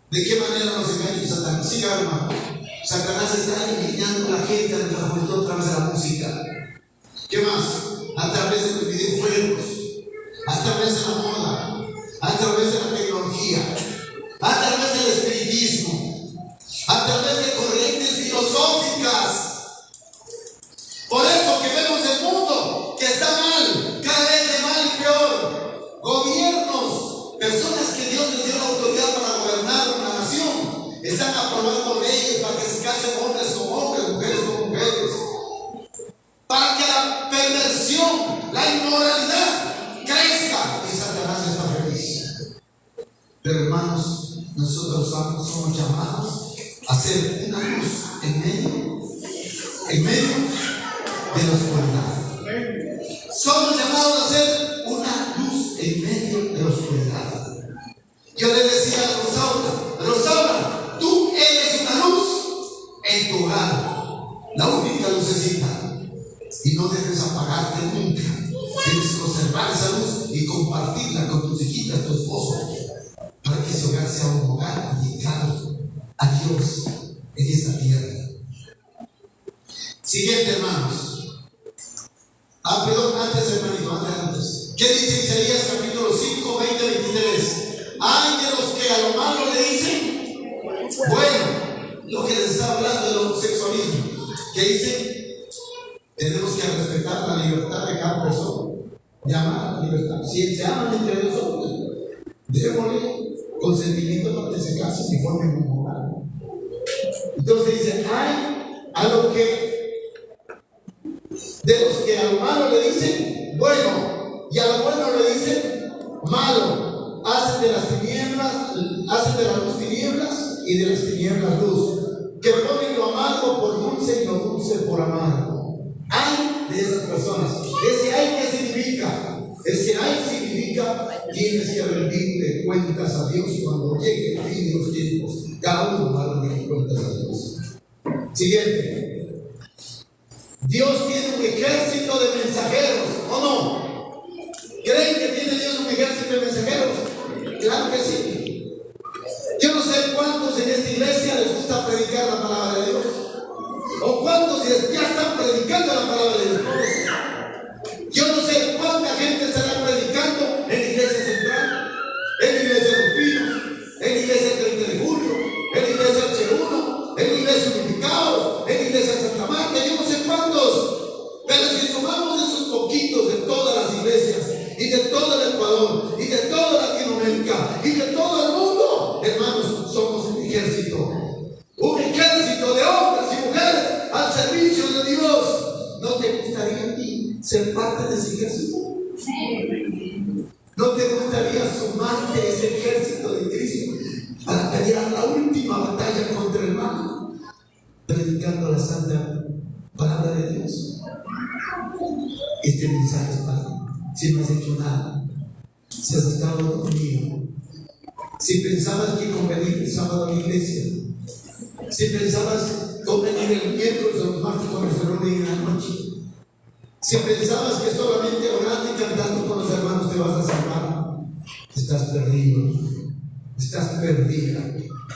¿De qué manera nos engaña Satanás? Siga, hermano. Satanás está engañando a la gente a nuestra juventud a través de la música. ¿Qué más? A través de los videojuegos, a través de la moda, a través de la tecnología, a través del espiritismo, a través de corrientes filosóficas. Por eso que vemos el mundo que está mal, cada vez de mal y peor. Gobiernos, personas que Dios les dio la autoridad para gobernar una nación, están aprobando leyes para que se casen hombres con hombres, mujeres con mujeres, para que la perversión, la inmoralidad crezca, y Satanás está feliz. Pero hermanos, nosotros somos llamados a ser una luz en medio de la oscuridad. Somos llamados a ser una luz en medio de la oscuridad. Yo le decía a Rosaura, tú eres una luz en tu hogar, la única lucecita, y no debes apagarte nunca. Debes conservar esa luz y compartirla con tus hijitas, tu esposo, para que ese hogar sea un hogar dedicado a Dios en esta tierra. Siguiente, hermanos. Perdón, antes. ¿Qué dice Isaías capítulo 5, 20, 23? Hay de los que a lo malo le dicen, bueno, lo que les estaba hablando del homosexualismo, que dicen, tenemos que respetar la libertad de cada persona, llamar a la libertad. Si se aman entre nosotros, démosle consentimiento para que se casen y formen un hogar. Entonces dice, hay a lo que de los que a lo malo le dicen bueno, y a lo bueno le dicen malo, hacen de las luz tinieblas y de las tinieblas luz, que ponen lo amargo por dulce y lo dulce por amargo. Hay de esas personas. Ese hay, ¿qué significa? Ese hay significa tienes que rendirle cuentas a Dios cuando llegue el fin de los tiempos. Cada uno va a rendir cuentas a Dios. Siguiente. Dios tiene un ejército de mensajeros, ¿o no? ¿Creen que tiene Dios un ejército de mensajeros? Claro que sí. en la iglesia de los Pinos, en la iglesia del 30 de julio, en la iglesia del Che1, en la iglesia Unificados, en la iglesia de Santa Marta, yo no sé cuántos. Pero si sumamos esos poquitos de todas las iglesias y de todo el Ecuador y de toda Latinoamérica y de todo el mundo, hermanos, somos un ejército de hombres y mujeres al servicio de Dios. ¿No te gustaría a ti ser parte de ese ejército? ¿No te gustaría sumarte a ese ejército de Cristo para pelear la última batalla contra el mal, predicando la santa palabra de Dios? Este mensaje es para ti. Si no has hecho nada, si has estado dormido, si pensabas que con venir el sábado a la iglesia, si pensabas con venir el miércoles o los martes cuando se reúnen en la noche, si pensabas que solamente orando y cantando con los hermanos te vas a salvar, estás perdido, estás perdida,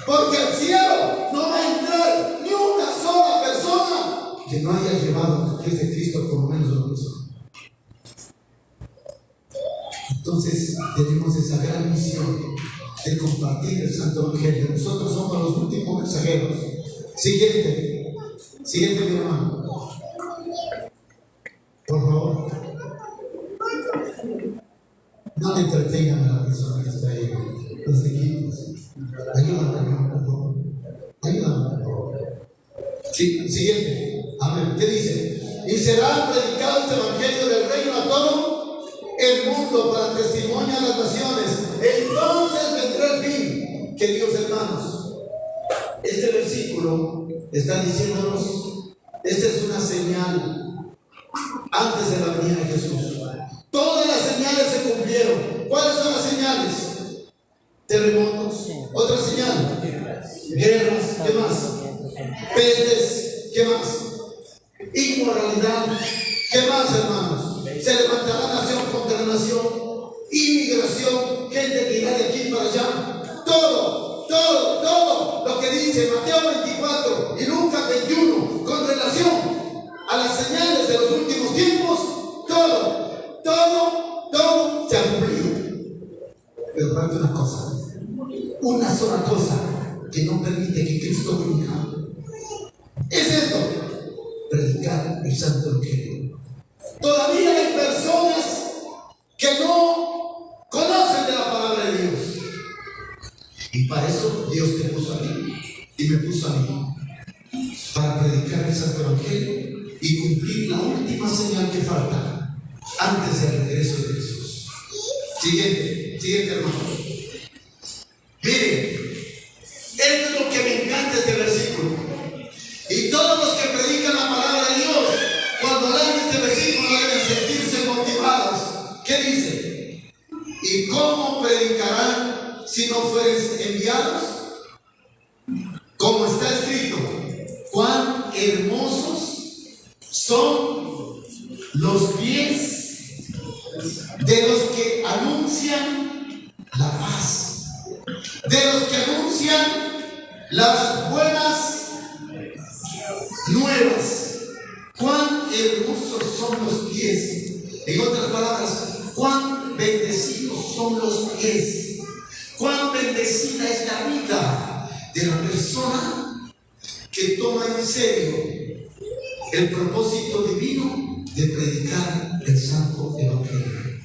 porque al cielo no va a entrar ni una sola persona que no haya llevado a los pies de Cristo por lo menos una persona. Entonces tenemos esa gran misión de compartir el Santo Evangelio. Nosotros somos los últimos mensajeros. Siguiente, mi hermano. Por favor, no me entretengan a la persona que está ahí, los equipos. Ayúdame, hermano, por favor. Ayúdame, por favor. Sí, siguiente. Amén. ¿Qué dice? Y será predicado este Evangelio del reino a todo el mundo para testimonio a las naciones. Entonces vendrá el fin. Queridos hermanos, este versículo está diciéndonos, esta es una señal antes de la venida de Jesús. Todas las señales se cumplieron. ¿Cuáles son las señales? Terremotos. Otra señal. Guerras. ¿Qué más? Pestes. ¿Qué más? Inmoralidad. ¿Qué más, hermanos? Se levantará nación contra nación, inmigración, gente que irá de aquí para allá. Todo lo que dice Mateo 24 y Lucas 21 con relación a las señales de los últimos tiempos, todo se ha cumplido. Pero falta una sola cosa que no permite que Cristo venga. Es esto: predicar el Santo Evangelio. Todavía hay personas que no conocen de la palabra de Dios. Y para eso Dios te puso a ti y me puso a mí, para predicar el Santo Evangelio y cumplir la última señal que falta antes del regreso de Jesús. Siguiente hermano. Miren, esto es lo que me encanta este versículo. Y todos los que predican la palabra de Dios, cuando leen este versículo, deben sentirse motivados. ¿Qué dice? ¿Y cómo predicarán si no fueren enviados? Como está escrito, cuán hermosos son los pies de los que anuncian la paz, de los que anuncian las buenas nuevas. Cuán hermosos son los pies. En otras palabras, cuán bendecidos son los pies. Cuán bendecida es la vida de la persona que toma en serio el propósito divino de predicar el Santo Evangelio.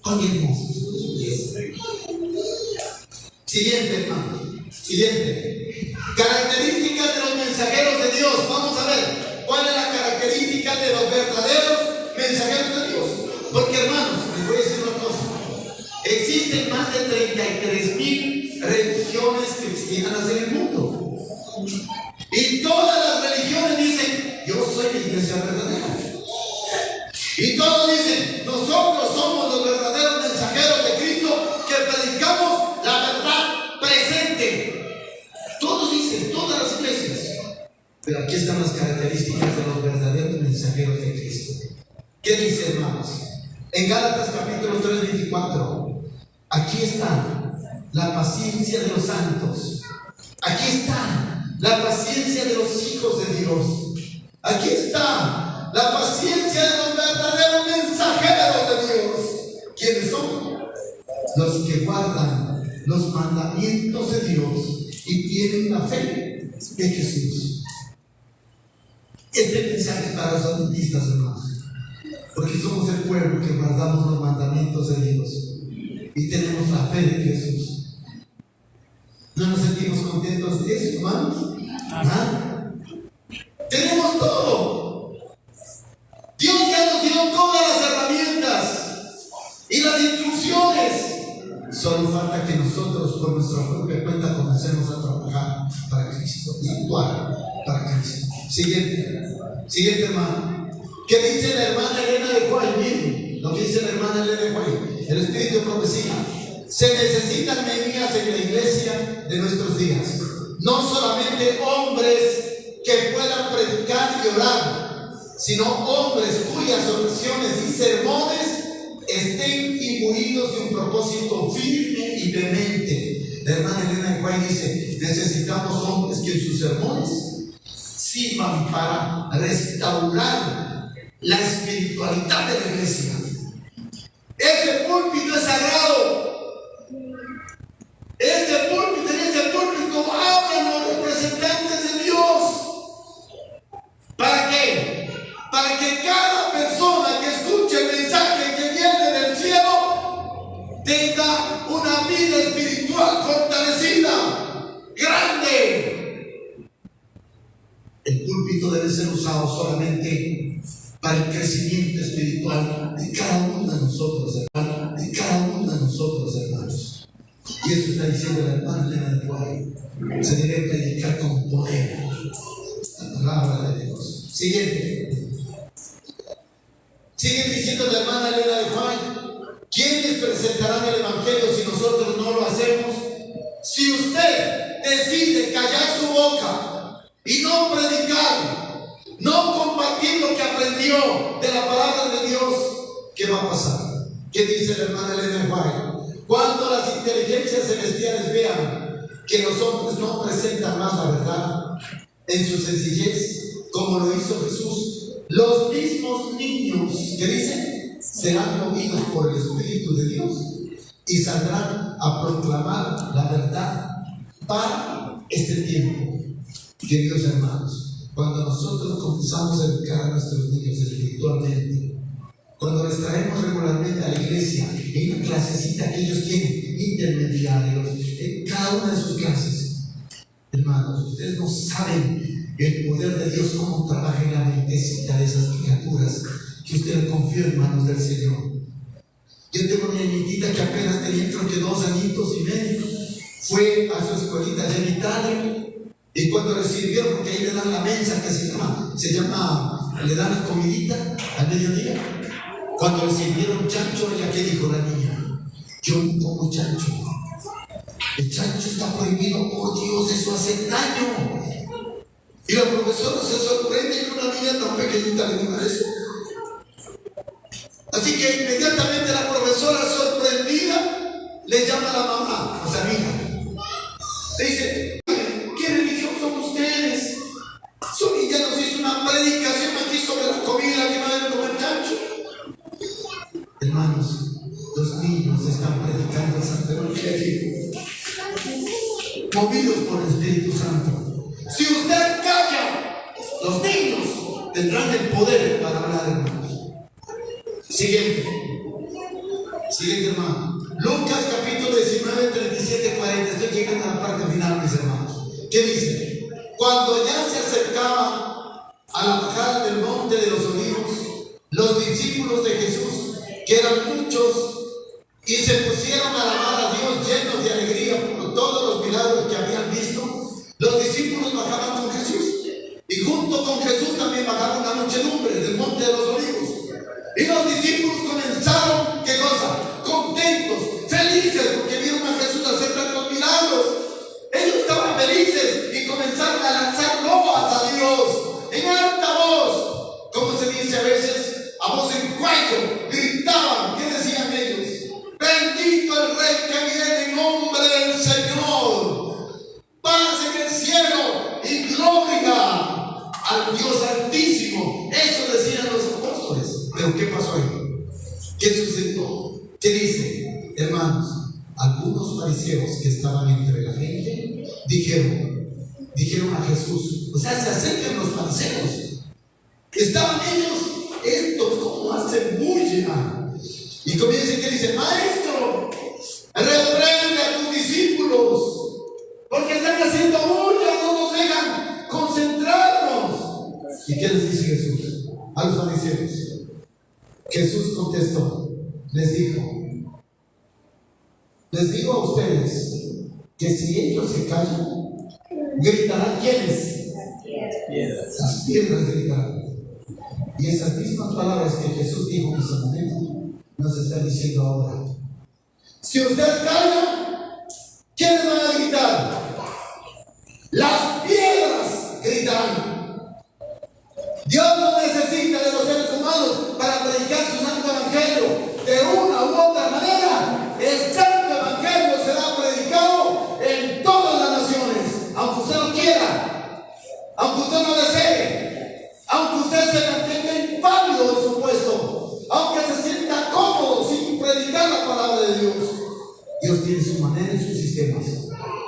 Cuán hermosos son los pies. Siguiente, hermano. Siguiente. Características de los mensajeros de Dios. Vamos a ver. ¿Cuál es la característica de los verdaderos mensajeros de Dios? Porque, hermanos, les voy a decir una cosa. Existen más de 33,000 religiones cristianas en el mundo. Y todas las religiones dicen, yo soy la iglesia verdadera. Y todos dicen, nosotros somos los verdaderos mensajeros de Cristo que predicamos la verdad presente. Todos dicen, todas las iglesias. Pero aquí están las características de los verdaderos mensajeros de Cristo. ¿Qué dice, hermanos? En Gálatas capítulo 3, 24. Aquí está la paciencia de los santos. Aquí está la paciencia de los hijos de Dios. Aquí está la paciencia de los verdaderos mensajeros de Dios. ¿Quiénes son? Los que guardan los mandamientos de Dios y tienen la fe de Jesús. Este mensaje es para los adventistas, hermanos, porque somos el pueblo que guardamos los mandamientos de Dios y tenemos la fe de Jesús. ¿No nos sentimos contentos de eso, hermanos? ¿Ah? Tenemos todo. Dios ya nos dio todas las herramientas y las instrucciones. Solo falta que nosotros por nuestra propia cuenta comencemos a trabajar para Cristo y actuar para Cristo. Siguiente hermano. ¿Qué dice la hermana Elena de White? Miren lo que dice la hermana Elena de White. El espíritu de profecía. Se necesitan Nehemías en la iglesia de nuestros días. No solamente hombres que puedan predicar y orar, sino hombres cuyas oraciones y sermones estén imbuidos de un propósito firme y vehemente. La hermana Elena de White dice: necesitamos hombres que en sus sermones sirvan para restaurar la espiritualidad de la iglesia. Este púlpito es sagrado. En este púlpito hablan los representantes de Dios. ¿Para qué? Para que cada persona que escuche el mensaje que viene del cielo tenga una vida espiritual fortalecida, grande. El púlpito debe ser usado solamente para el crecimiento espiritual de cada uno de nosotros, hermanos. Y eso está diciendo la hermana Elena de White. Se debe predicar con poder la palabra de Dios. Sigue diciendo la hermana Elena de White: ¿quiénes presentarán el evangelio si nosotros no lo hacemos? Si usted decide callar su boca y no predicar, no compartir lo que aprendió de la palabra de Dios, ¿qué va a pasar? ¿Qué dice la hermana Elena de White? Cuando las inteligencias celestiales vean que los hombres no presentan más la verdad en su sencillez, como lo hizo Jesús, los mismos niños, ¿qué dicen? Serán movidos por el Espíritu de Dios y saldrán a proclamar la verdad para este tiempo. Queridos hermanos, cuando nosotros comenzamos a educar a nuestros niños espiritualmente, cuando les traemos regularmente a la iglesia en una clasecita que ellos tienen, intermediarios, en cada una de sus clases, hermanos, ustedes no saben el poder de Dios, cómo trabaja en la mentecita de esas criaturas que usted confió en manos del Señor. Yo tengo una niñita que apenas tenía, creo que 2 añitos y medio, fue a su escuelita allá en Italia, y cuando recibieron, porque ahí le dan la mensa que se llama, le dan la comidita al mediodía. Cuando le sirvieron chancho, ella, ¿qué dijo la niña? Yo no como chancho. El chancho está prohibido por Dios, eso hace daño. Y la profesora se sorprende que una niña tan pequeñita le diga eso. Así que inmediatamente la profesora, sorprendida, le llama a la mamá, o sea, mi hija. Le dice: ¿qué religión son ustedes? Su niña nos hizo una predicación aquí sobre la comida que no deben comer chancho. Hermanos, los niños están predicando el Santo Evangelio, movidos por el Espíritu Santo. Si usted calla, los niños tendrán el poder para hablar, hermanos. Siguiente hermano. Lucas capítulo 19, 37, 40. Estoy llegando a la parte final, mis hermanos. ¿Qué dice? Cuando ya se acercaba a la bajada del monte de los olivos, los discípulos de Jesús, que eran muchos, y se pusieron a alabar a Dios llenos de alegría por todos los milagros que habían visto, los discípulos bajaban con Jesús, y junto con Jesús también bajaron la muchedumbre del monte de los olivos. Y los discípulos comenzaron, ¿qué cosa? Contentos, felices, porque vieron a Jesús hacer tantos milagros. Ellos estaban felices y comenzaron a lanzar loas a Dios en alta voz, como se dice a veces, a voz en cuello, gritaban. ¿Qué decían ellos? Bendito el Rey que viene en nombre fariseos que estaban entre la gente dijeron a Jesús, o sea, se acercan los fariseos. Estaban ellos, estos como hacen bulla. Y comienza que dice, maestro, reprende a tus discípulos, porque están haciendo bulla, no nos dejan concentrarnos. ¿Y qué les dice Jesús a los fariseos? Jesús contestó, les digo a ustedes que si ellos se callan, gritarán ¿quiénes? Las piedras gritarán. Y esas mismas palabras que Jesús dijo en ese momento nos está diciendo ahora. Si ustedes callan, ¿quiénes van a gritar? Las piedras gritarán. Dios no necesita de los seres humanos para predicar su santo evangelio. De una u otra manera, el santo evangelio será predicado en todas las naciones, aunque usted no quiera, aunque usted no desee, aunque usted se mantenga impávido en su puesto, aunque se sienta cómodo sin predicar la palabra de Dios. Dios tiene su manera y sus sistemas,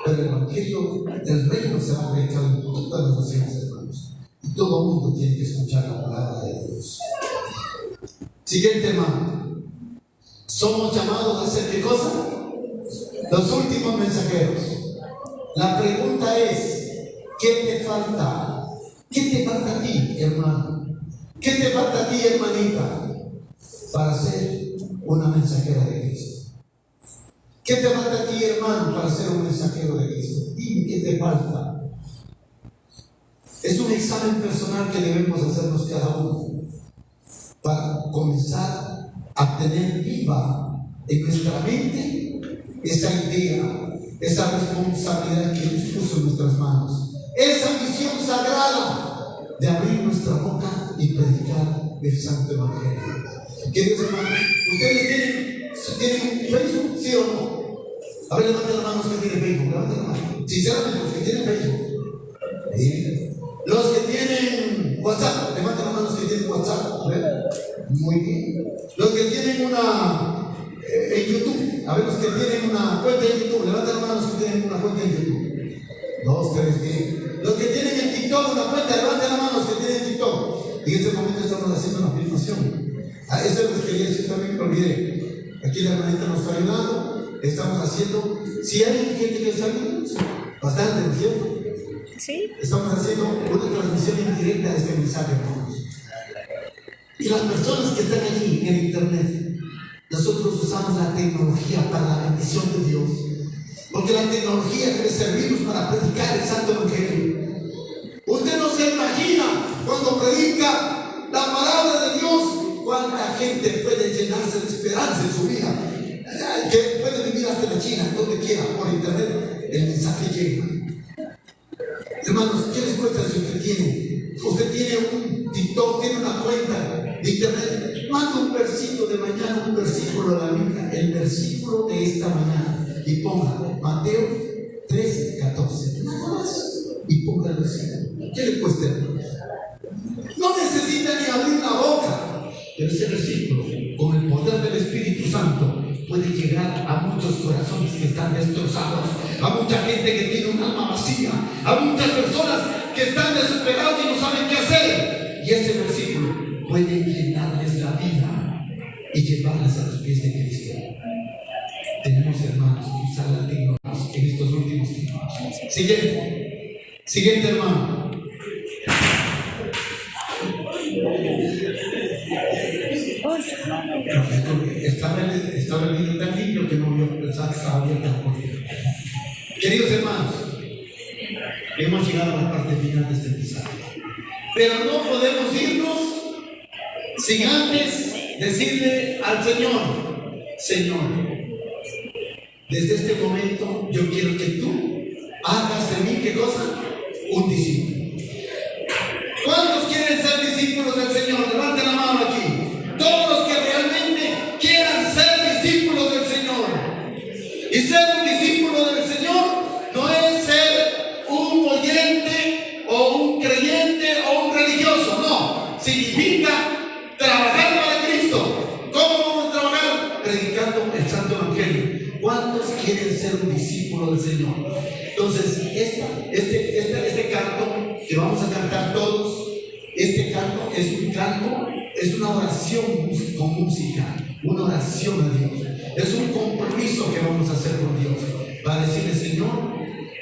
pero el evangelio del reino será predicado en todas las naciones, hermanos, y todo el mundo tiene que escuchar la palabra de Dios. Siguiente hermano. Somos llamados a hacer ¿qué cosa? Los últimos mensajeros. La pregunta es, ¿qué te falta? ¿Qué te falta a ti, hermano? ¿Qué te falta a ti, hermanita, para ser una mensajera de Cristo? ¿Qué te falta a ti, hermano, para ser un mensajero de Cristo? Dime, ¿qué te falta? Es un examen personal que debemos hacernos cada uno para comenzar a tener viva en nuestra mente esa idea, esa responsabilidad que Dios puso en nuestras manos, esa misión sagrada de abrir nuestra boca y predicar el santo evangelio. Queridos hermanos, ¿ustedes tienen Facebook, sí o no? A ver, levanten las manos que tienen Facebook, levanten las manos. Sinceramente, los que tienen Facebook. Bien. Los que tienen WhatsApp, levanten las manos que tienen WhatsApp. A ver, muy bien. Los que tienen una en YouTube, a ver, los que tienen una cuenta en YouTube, levanten las manos que tienen una cuenta en YouTube. 2, 3, bien. Los que tienen en TikTok una cuenta, levanten las manos que tienen en TikTok. En este momento estamos haciendo una filmación. A eso les quería decir también, me olvidé. Aquí la hermanita nos está ayudando. Estamos haciendo, si hay gente que está ayudando, bastante, ¿no es cierto? Sí. Estamos haciendo una transmisión indirecta de este mensaje, hermanos. Y las personas que están allí en internet, nosotros usamos la tecnología para la bendición de Dios, porque la tecnología debe servirnos para predicar el santo evangelio. Usted no se imagina cuando predica la palabra de Dios cuánta gente puede llenarse de esperanza en su vida, que puede vivir hasta la China, donde quiera, por internet el mensaje llega. Hermanos, ¿qué les cuesta si usted tiene un TikTok, tiene una cuenta de internet? Manda un versículo de mañana, un versículo de la Biblia, el versículo de esta mañana, y ponga Mateo 13:14, nada más, y ponga el versículo. ¿Qué le cuesta, hermanos? No necesita ni abrir la boca, pero ese versículo, con el poder del Espíritu Santo, puede llegar a muchos corazones que están destrozados, a mucha gente que tiene un alma vacía, a muchas personas que están desesperadas y no saben qué hacer. Y ese versículo puede llenarles la vida y llevarles a los pies de Cristo. Tenemos, hermanos, que usar la tecnología en estos últimos tiempos. Siguiente hermano. Estaba el video tan limpio que no voy a pensar que estaba abierta la puerta. Queridos hermanos, hemos llegado a la parte final de este mensaje, pero no podemos irnos sin antes decirle al Señor: Señor, desde este momento yo quiero que tú hagas de mí, ¿qué cosa? Un discípulo. ¿Cuántos quieren ser discípulos del Señor? Levanten la mano aquí. Todos los que realmente quieran ser discípulos del Señor. Y ser un discípulo del Señor no es ser un oyente o un creyente o un religioso, no. Significa trabajar para Cristo. ¿Cómo vamos a trabajar? Predicando el santo evangelio. ¿Cuántos quieren ser un discípulo discípulo del Señor. Entonces, este canto que vamos a cantar todos, este canto es una oración con música, una oración a Dios. Es un compromiso que vamos a hacer con Dios para decirle: Señor,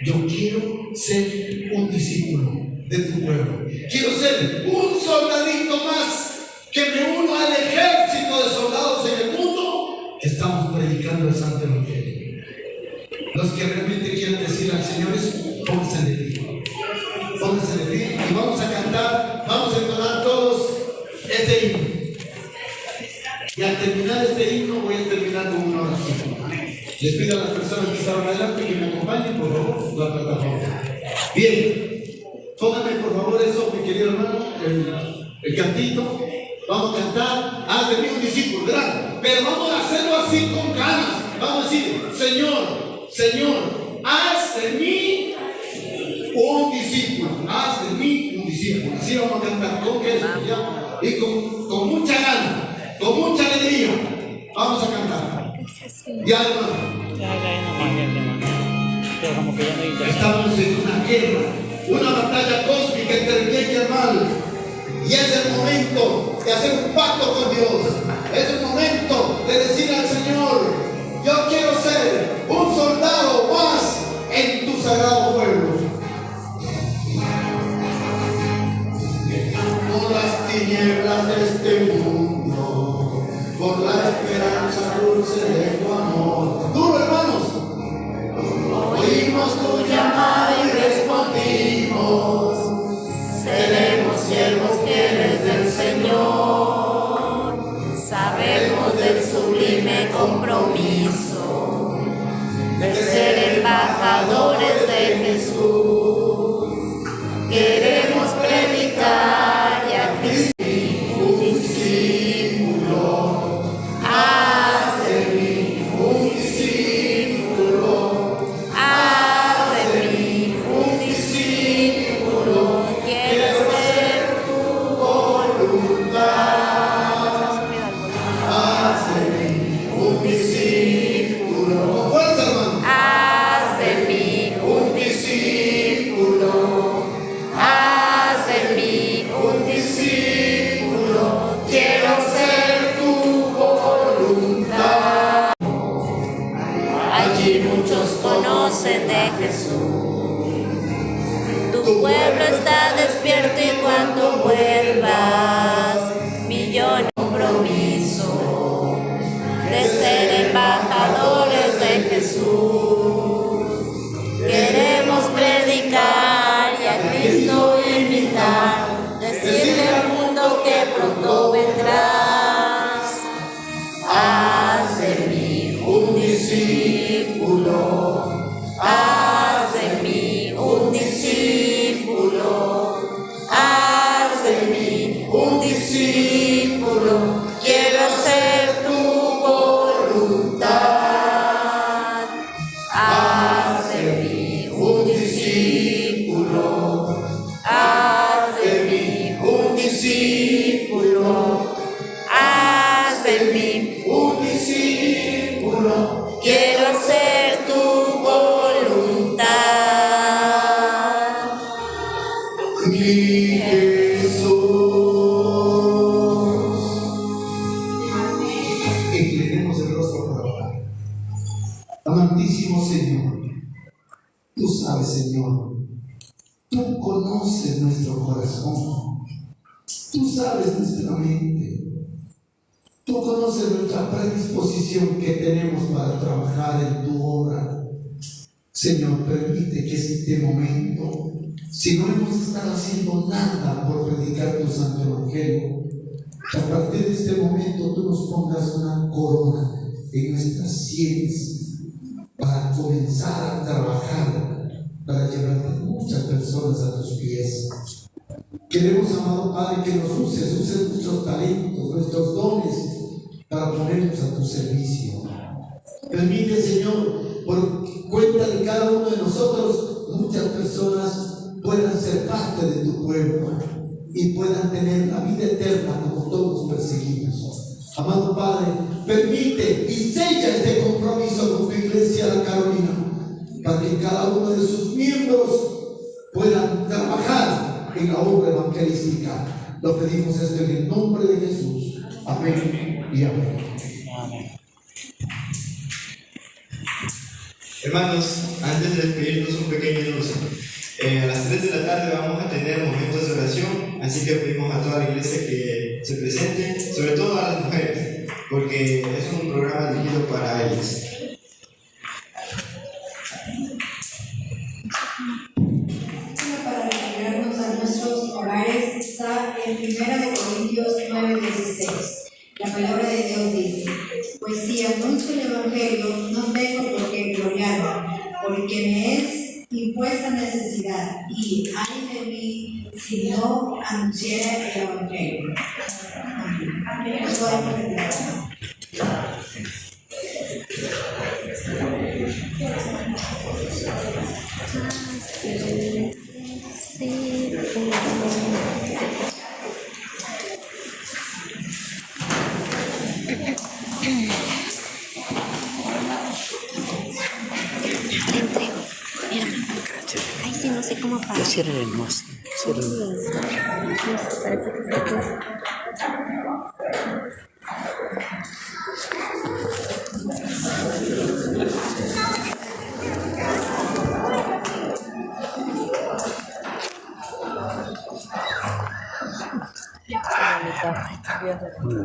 yo quiero ser un discípulo de tu pueblo. Quiero ser un soldadito más que me uno al ejército de soldados en el mundo que estamos predicando el Santo Evangelio. Los que realmente quieren decir al Señor es: pónganse de pie. Pónganse de pie y vamos a cantar, vamos a entonar todos este himno. Y al terminar este himno voy a terminar con una oración. Les pido a las personas que estaban adelante que me acompañen, por favor, la plataforma. Bien, pónganme por favor eso, mi querido hermano, el cantito. Vamos a cantar: haz de mí un discípulo, ¿verdad? Pero vamos a hacerlo así con ganas. Vamos a decir: Señor, Señor, haz de mí un discípulo, haz de mí un discípulo. Así vamos a cantar con gesto, ¿ya? Y con mucha gana, con mucha alegría. Vamos a cantar. Ya, hermano. Estamos en una guerra, una batalla cósmica entre el bien y el mal. Y es el momento de hacer un pacto con Dios. Es el momento de decir al Señor: yo quiero ser un soldado más en tu sagrado pueblo. Por las tinieblas de este mundo, por la esperanza dulce de tu amor. Duro, hermanos. Oímos tu llamada y respondimos: seremos siervos fieles del Señor. Sabemos del sublime compromiso de ser embajadores de Jesús. Queremos predicar y a Cristo un discípulo. Haz de mí un discípulo. Haz de mí un discípulo. Quiero ser tu voluntad. Haz de mí un discípulo. Con fuerza, hermano. Haz de mí un discípulo. Haz de mí un discípulo. Quiero ser tu voluntad. Allí muchos conocen de Jesús. Tu pueblo está despierto y cuando vuelvas, millones compromiso de ser embajadores de Jesús. Queremos predicar y a Cristo invitar, decirle al mundo que pronto vendrás. Haz de mí un discípulo. Haz de mí un discípulo. Haz de mí un discípulo. Quiero ser tu voluntad. Haz de mí un discípulo. Haz de mí un discípulo. Haz de mí un discípulo. Quiero ser tu voluntad. Mi Jesús. Inclinemos el rostro para orar. Amantísimo Señor, tú sabes, Señor, tú conoces nuestro corazón, tú sabes nuestra mente, tú conoces nuestra predisposición que tenemos para trabajar en tu obra. Señor, permite que este momento, si no hemos estado haciendo nada por predicar tu santo evangelio, a partir de este momento tú nos pongas una corona en nuestras sienes para comenzar a trabajar, para llevar muchas personas a tus pies. Queremos, amado Padre, que nos uses nuestros talentos, nuestros dones, para ponernos a tu servicio. Permite, Señor, por cuenta de cada uno de nosotros, muchas personas puedan ser parte de tu pueblo y puedan tener la vida eterna como todos perseguidos. Amado Padre, permite y sella este compromiso con tu iglesia, la Carolina. que cada uno de sus miembros puedan trabajar en la obra evangelística. Lo pedimos esto en el nombre de Jesús. Amén y amén. Hermanos, antes de despedirnos un pequeño anuncio. A las 3 de la tarde vamos a tener momentos de oración, así que pedimos a toda la iglesia que se presente, sobre todo a las mujeres, porque es un programa dirigido para ellas. Para retirarnos a nuestros hogares está en 1 Corintios 9:16. La palabra de Dios dice: pues si anuncio el Evangelio, no tengo por qué gloriarme, porque me es impuesta necesidad, y ay de mí si no anunciara el Evangelio. Amén. Nos podemos retirar. Ay, sí, no sé cómo parar. Cerremos.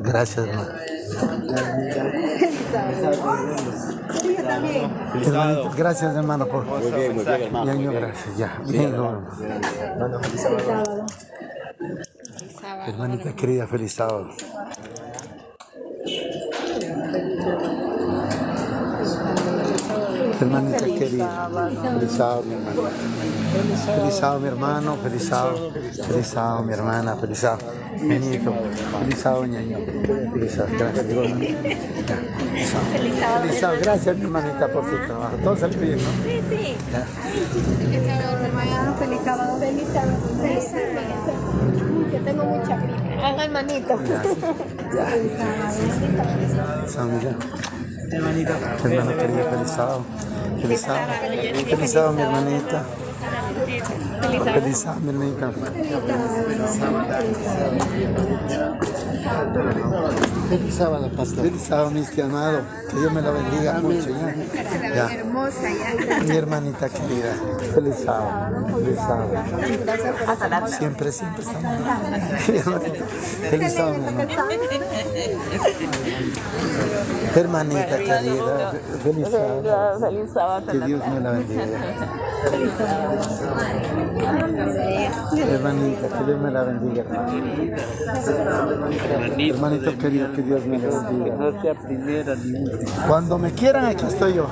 Gracias, hermano. Hermanito, gracias, hermano, por... Muy bien, hermano. Ya, gracias, ya. Bien, hermano. Feliz sábado. Hermanita querida, feliz sábado. Hermanita querida, feliz sábado, mi hermano. Feliz sábado, mi hermano, feliz sábado. Feliz sábado, mi hermana, feliz sábado. Benito, feliz sábado, ñaño. Feliz sábado, gracias, feliz sábado, gracias, mi hermanita, por su trabajo. Todo salió bien, ¿no? Sí, sí. Ya. Feliz sábado. Feliz sábado. Feliz sábado. Que tengo mucha prisa. Haga hermanito. Ya. Feliz sábado, mira. Hermano querido, feliz sábado. Feliz sábado. Feliz sábado, mi hermanita. Feliz sábado, mi hermanita. Feliz sábado, pastor. Feliz sábado, mi amado. Que Dios me la bendiga mucho. Ya. Mi hermanita querida. Feliz sábado. Feliz sábado. Siempre estamos. Mi hermanita. Feliz sábado, mi hermanita. Hermanita querida. Feliz sábado. Feliz sábado. Que Dios me la bendiga. Hermanita, que Dios me la bendiga, hermano. Hermanito querido, que Dios me la bendiga. Cuando me quieran, aquí estoy yo.